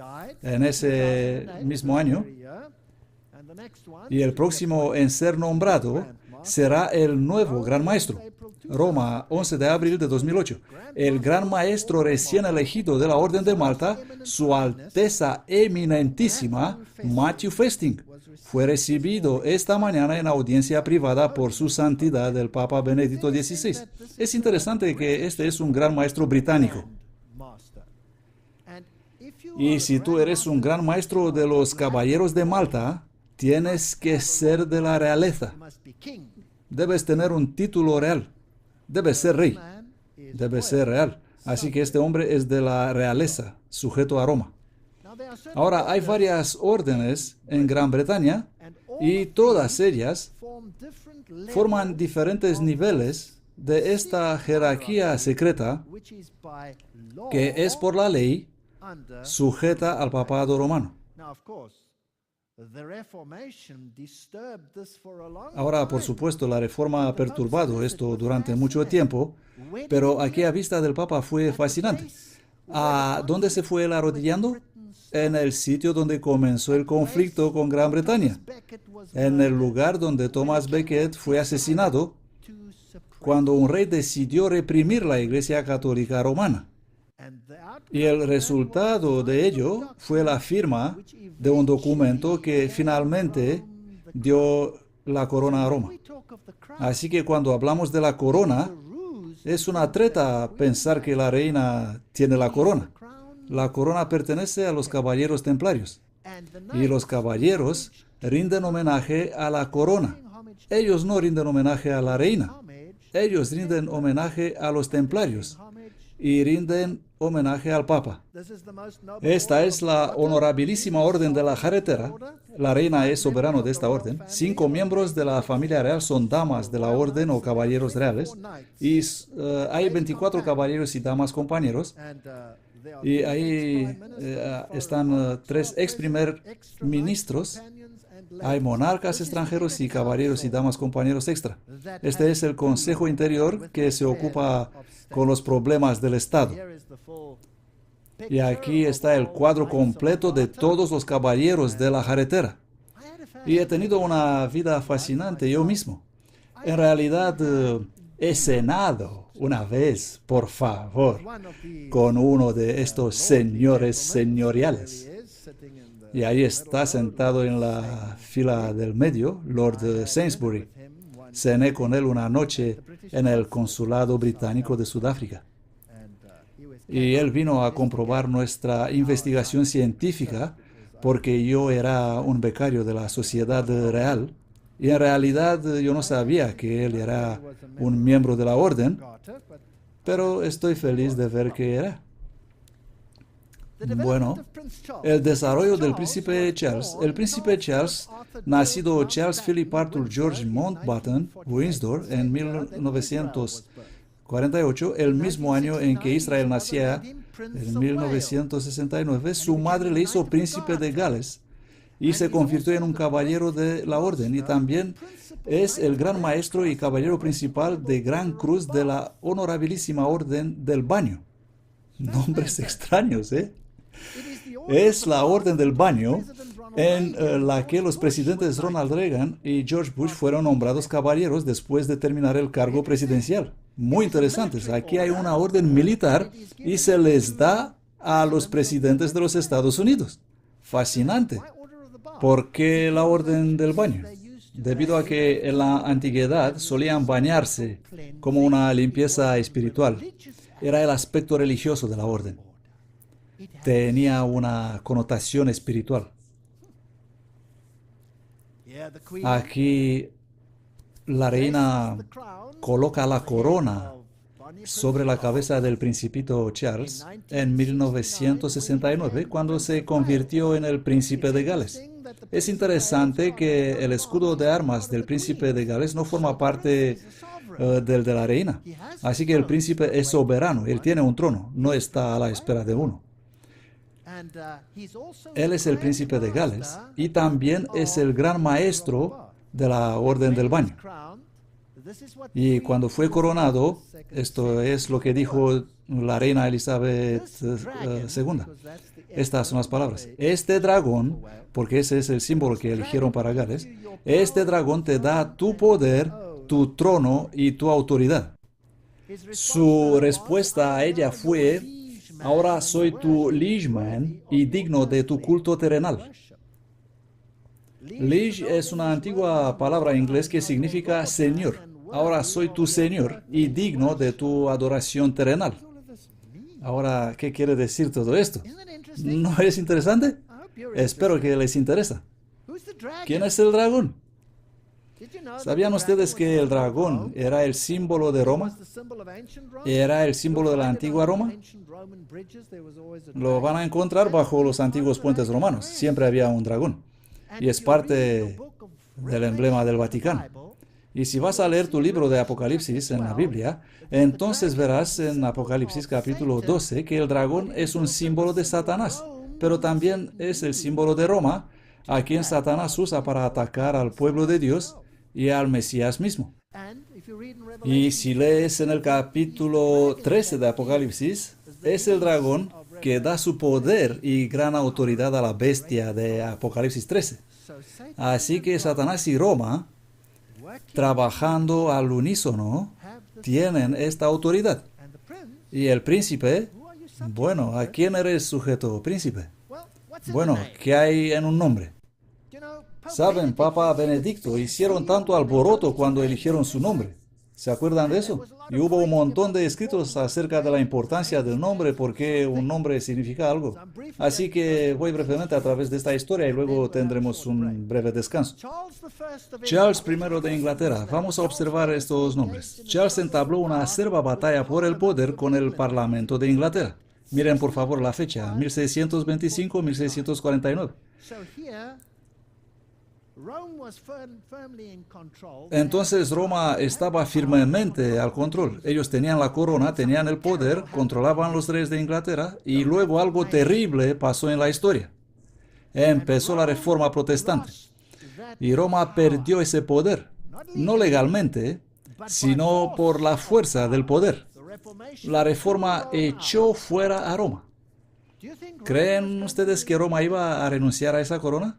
en ese mismo año, y el próximo en ser nombrado será el nuevo Gran Maestro. Roma, 11 de abril de 2008. El Gran Maestro recién elegido de la Orden de Malta, Su Alteza Eminentísima Matthew Festing, fue recibido esta mañana en audiencia privada por su santidad el Papa Benedicto XVI. Es interesante que este es un Gran Maestro británico. Y si tú eres un Gran Maestro de los Caballeros de Malta, tienes que ser de la realeza. Debes tener un título real. Debes ser rey. Debes ser real. Así que este hombre es de la realeza, sujeto a Roma. Ahora, hay varias órdenes en Gran Bretaña y todas ellas forman diferentes niveles de esta jerarquía secreta que es por la ley sujeta al papado romano. Ahora, por supuesto, la Reforma ha perturbado esto durante mucho tiempo, pero aquí a vista del Papa fue fascinante. ¿A dónde se fue él arrodillando? En el sitio donde comenzó el conflicto con Gran Bretaña, en el lugar donde Thomas Becket fue asesinado cuando un rey decidió reprimir la Iglesia Católica Romana. Y el resultado de ello fue la firma de un documento que finalmente dio la corona a Roma. Así que cuando hablamos de la corona, es una treta pensar que la reina tiene la corona. La corona pertenece a los caballeros templarios. Y los caballeros rinden homenaje a la corona. Ellos no rinden homenaje a la reina. Ellos rinden homenaje a los templarios. Y rinden homenaje al Papa. Esta es la honorabilísima orden de la Jarretera. La reina es soberano de esta orden. 5 miembros de la familia real son damas de la orden o caballeros reales. Y hay 24 caballeros y damas compañeros. Y ahí están 3 ex primer ministros. Hay monarcas extranjeros y caballeros y damas compañeros extra. Este es el Consejo Interior que se ocupa con los problemas del Estado. Y aquí está el cuadro completo de todos los caballeros de la Jarretera. Y he tenido una vida fascinante yo mismo. En realidad, he cenado una vez, por favor, con uno de estos señores señoriales. Y ahí está sentado en la fila del medio, Lord Sainsbury. Cené con él una noche en el consulado británico de Sudáfrica. Y él vino a comprobar nuestra investigación científica porque yo era un becario de la Sociedad Real. Y en realidad yo no sabía que él era un miembro de la orden, pero estoy feliz de ver que era. Bueno, el desarrollo del príncipe Charles. El príncipe Charles, nacido Charles Philip Arthur George Mountbatten, Windsor, en 1948, el mismo año en que Israel nacía, en 1969, su madre le hizo príncipe de Gales y se convirtió en un caballero de la orden, y también es el gran maestro y caballero principal de Gran Cruz de la Honorabilísima Orden del Baño. Nombres extraños, ¿eh? Es la Orden del Baño en la que los presidentes Ronald Reagan y George Bush fueron nombrados caballeros después de terminar el cargo presidencial. Muy interesantes. Aquí hay una orden militar y se les da a los presidentes de los Estados Unidos. fascinante. ¿Por qué la orden del baño? Debido a que en la antigüedad solían bañarse como una limpieza espiritual. Era el aspecto religioso de la orden. Tenía una connotación espiritual. Aquí la reina coloca la corona sobre la cabeza del principito Charles en 1969, cuando se convirtió en el príncipe de Gales. Es interesante que el escudo de armas del príncipe de Gales no forma parte del de la reina. Así que el príncipe es soberano, él tiene un trono, no está a la espera de uno. Él es el príncipe de Gales y también es el gran maestro de la Orden del Baño. Y cuando fue coronado, esto es lo que dijo la reina Elizabeth II. Estas son las palabras. Este dragón, porque ese es el símbolo que eligieron para Gales, este dragón te da tu poder, tu trono y tu autoridad. Su respuesta a ella fue: ahora soy tu liegeman y digno de tu culto terrenal. Liege es una antigua palabra en inglés que significa señor. Ahora soy tu señor y digno de tu adoración terrenal. Ahora, ¿qué quiere decir todo esto? ¿No es interesante? Espero que les interesa. ¿Quién es el dragón? ¿Sabían ustedes que el dragón era el símbolo de Roma? ¿Era el símbolo de la antigua Roma? Lo van a encontrar bajo los antiguos puentes romanos. Siempre había un dragón. Y es parte del emblema del Vaticano. Y si vas a leer tu libro de Apocalipsis en la Biblia, entonces verás en Apocalipsis capítulo 12 que el dragón es un símbolo de Satanás, pero también es el símbolo de Roma, a quien Satanás usa para atacar al pueblo de Dios y al Mesías mismo. Y si lees en el capítulo 13 de Apocalipsis, es el dragón que da su poder y gran autoridad a la bestia de Apocalipsis 13. Así que Satanás y Roma, trabajando al unísono, tienen esta autoridad. Y el príncipe, bueno, ¿a quién eres sujeto, príncipe? Bueno, ¿qué hay en un nombre? Saben, Papa Benedicto hicieron tanto alboroto cuando eligieron su nombre. ¿Se acuerdan de eso? Y hubo un montón de escritos acerca de la importancia del nombre, porque un nombre significa algo. Así que voy brevemente a través de esta historia y luego tendremos un breve descanso. Charles I de Inglaterra. Vamos a observar estos nombres. Charles entabló una acerba batalla por el poder con el Parlamento de Inglaterra. Miren por favor la fecha, 1625-1649. Entonces Roma estaba firmemente al control. Ellos tenían la corona, tenían el poder, controlaban los reyes de Inglaterra y luego algo terrible pasó en la historia. Empezó la reforma protestante y Roma perdió ese poder, no legalmente, sino por la fuerza del poder. La reforma echó fuera a Roma. ¿Creen ustedes que Roma iba a renunciar a esa corona?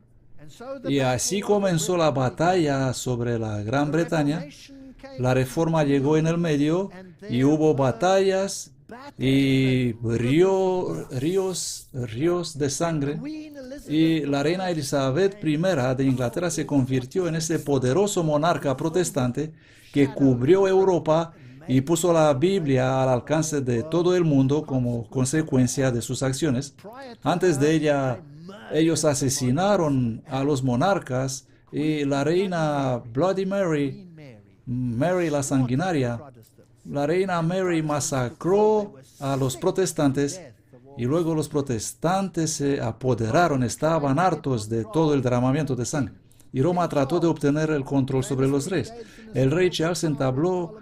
Y así comenzó la batalla sobre la Gran Bretaña. La reforma llegó en el medio y hubo batallas y ríos de sangre. Y la reina Elizabeth I de Inglaterra se convirtió en ese poderoso monarca protestante que cubrió Europa y puso la Biblia al alcance de todo el mundo como consecuencia de sus acciones. Antes de ella, ellos asesinaron a los monarcas y la reina Bloody Mary, Mary la sanguinaria, la reina Mary masacró a los protestantes y luego los protestantes se apoderaron, estaban hartos de todo el derramamiento de sangre. Y Roma trató de obtener el control sobre los reyes. El rey Charles entabló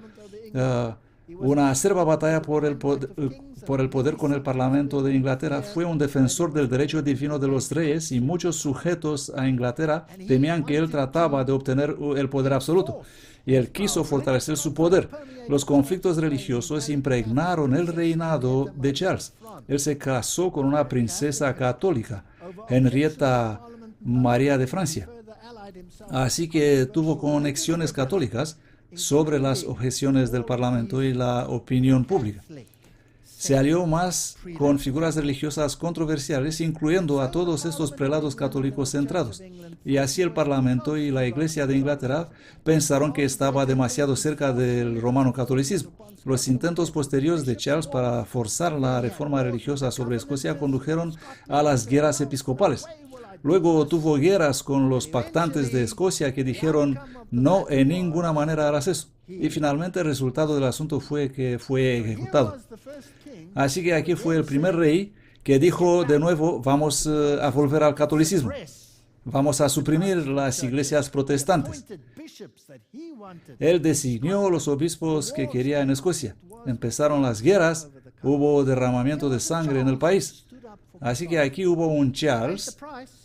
una acerba batalla por el poder con el Parlamento de Inglaterra. Fue un defensor del derecho divino de los reyes y muchos sujetos a Inglaterra temían que él trataba de obtener el poder absoluto. Y él quiso fortalecer su poder. Los conflictos religiosos impregnaron el reinado de Charles. Él se casó con una princesa católica, Henrietta María de Francia. Así que tuvo conexiones católicas sobre las objeciones del Parlamento y la opinión pública. se alió más con figuras religiosas controversiales, incluyendo a todos estos prelados católicos centrados. Y así el Parlamento y la Iglesia de Inglaterra pensaron que estaba demasiado cerca del romano catolicismo. Los intentos posteriores de Charles para forzar la reforma religiosa sobre Escocia condujeron a las guerras episcopales. Luego tuvo guerras con los pactantes de Escocia que dijeron, no, en ninguna manera harás eso. Y finalmente el resultado del asunto fue que fue ejecutado. Así que aquí fue el primer rey que dijo de nuevo, vamos a volver al catolicismo. Vamos a suprimir las iglesias protestantes. Él designó los obispos que quería en Escocia. Empezaron las guerras, hubo derramamiento de sangre en el país. Así que aquí hubo un Charles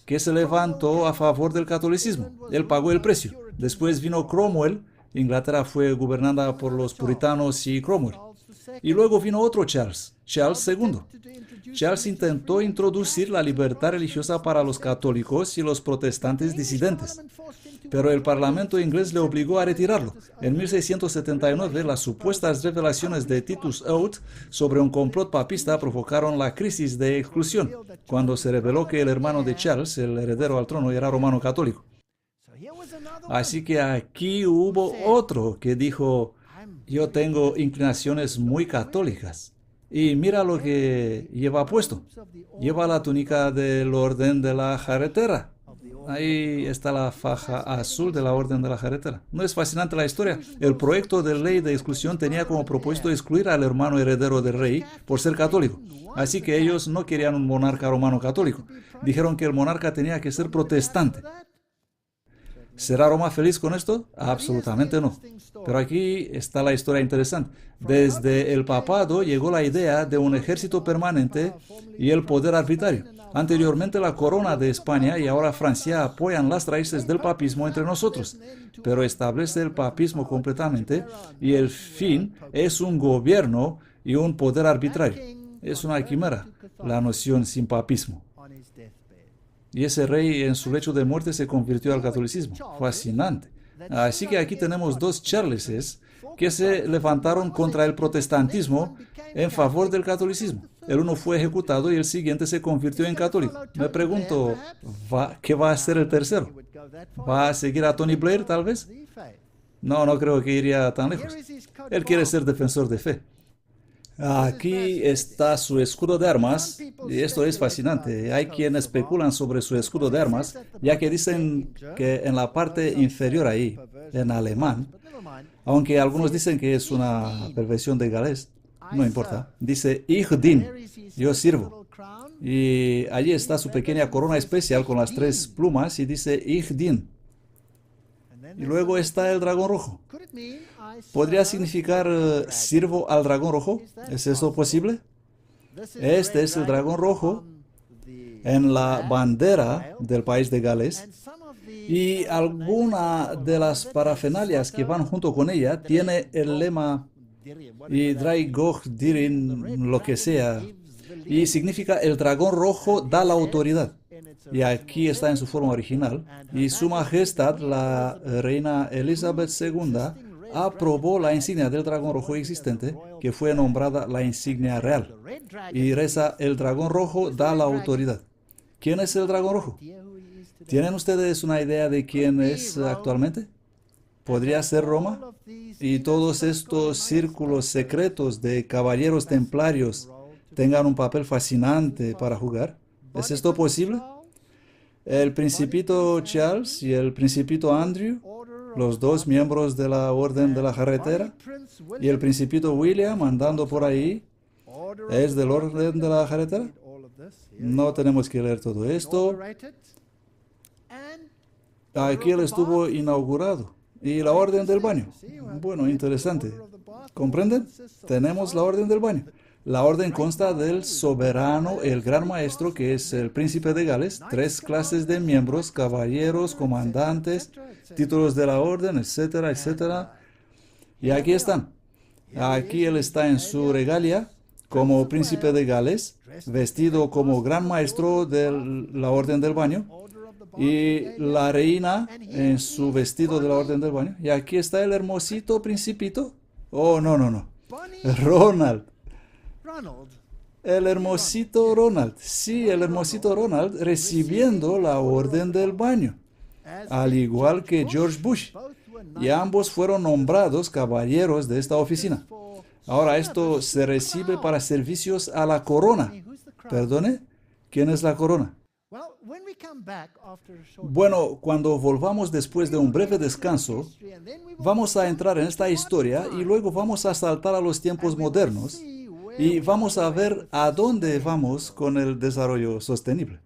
que se levantó a favor del catolicismo. Él pagó el precio. Después vino Cromwell. Inglaterra fue gobernada por los puritanos y Cromwell. Y luego vino otro Charles, Charles II. Charles intentó introducir la libertad religiosa para los católicos y los protestantes disidentes, pero el Parlamento inglés le obligó a retirarlo. En 1679, las supuestas revelaciones de Titus Oates sobre un complot papista provocaron la crisis de exclusión, cuando se reveló que el hermano de Charles, el heredero al trono, era romano católico. Así que aquí hubo otro que dijo, yo tengo inclinaciones muy católicas. Y mira lo que lleva puesto. Lleva la túnica del Orden de la Jarretera. Ahí está la faja azul de la Orden de la Jarretera. ¿No es fascinante la historia? El proyecto de ley de exclusión tenía como propósito excluir al hermano heredero del rey por ser católico. Así que ellos no querían un monarca romano católico. Dijeron que el monarca tenía que ser protestante. ¿Será Roma feliz con esto? Absolutamente no. Pero aquí está la historia interesante. Desde el papado llegó la idea de un ejército permanente y el poder arbitrario. Anteriormente la corona de España y ahora Francia apoyan las raíces del papismo entre nosotros, pero establece el papismo completamente y el fin es un gobierno y un poder arbitrario. Es una quimera, la noción sin papismo. Y ese rey en su lecho de muerte se convirtió al catolicismo. Fascinante. Así que aquí tenemos dos Charleses que se levantaron contra el protestantismo en favor del catolicismo. El uno fue ejecutado y el siguiente se convirtió en católico. Me pregunto, ¿qué va a hacer el tercero? ¿Va a seguir a Tony Blair, tal vez? No creo que iría tan lejos. Él quiere ser defensor de fe. Aquí está su escudo de armas, y esto es fascinante. Hay quienes especulan sobre su escudo de armas, ya que dicen que en la parte inferior ahí, en alemán, aunque algunos dicen que es una perversión de galés, no importa, dice Ich dien, yo sirvo. Y allí está su pequeña corona especial con las 3 plumas y dice Ich dien. Y luego está el dragón rojo. ¿Podría significar sirvo al dragón rojo? ¿Es eso posible? Este es el dragón rojo en la bandera del país de Gales y alguna de las parafernalias que van junto con ella tiene el lema y Drai Goch Dirin, lo que sea, y significa el dragón rojo da la autoridad. Y aquí está en su forma original. Y su majestad, la reina Elizabeth II, aprobó la insignia del dragón rojo existente, que fue nombrada la insignia real. Y reza, el dragón rojo da la autoridad. ¿Quién es el dragón rojo? ¿Tienen ustedes una idea de quién es actualmente? ¿Podría ser Roma? Y todos estos círculos secretos de caballeros templarios tengan un papel fascinante para jugar. ¿Es esto posible? El principito Charles y el principito Andrew, los dos miembros de la Orden de la Jarretera, y el principito William andando por ahí, ¿es del Orden de la Jarretera? No tenemos que leer todo esto. Aquí él estuvo inaugurado. Y la Orden del Baño. Bueno, interesante. ¿Comprenden? Tenemos la Orden del Baño. La orden consta del soberano, el gran maestro, que es el príncipe de Gales, 3 clases de miembros, caballeros, comandantes, títulos de la orden, etcétera, etcétera. Y aquí están. Aquí él está en su regalia como príncipe de Gales, vestido como gran maestro de la orden del baño, y la reina en su vestido de la orden del baño. Y aquí está el hermosito principito. Oh, no. Ronald. El hermosito Ronald, sí, el hermosito Ronald recibiendo la orden del baño, al igual que George Bush, y ambos fueron nombrados caballeros de esta oficina. Ahora esto se recibe para servicios a la corona. ¿Perdone? ¿Quién es la corona? Bueno, cuando volvamos después de un breve descanso, vamos a entrar en esta historia y luego vamos a saltar a los tiempos modernos y vamos a ver a dónde vamos con el desarrollo sostenible.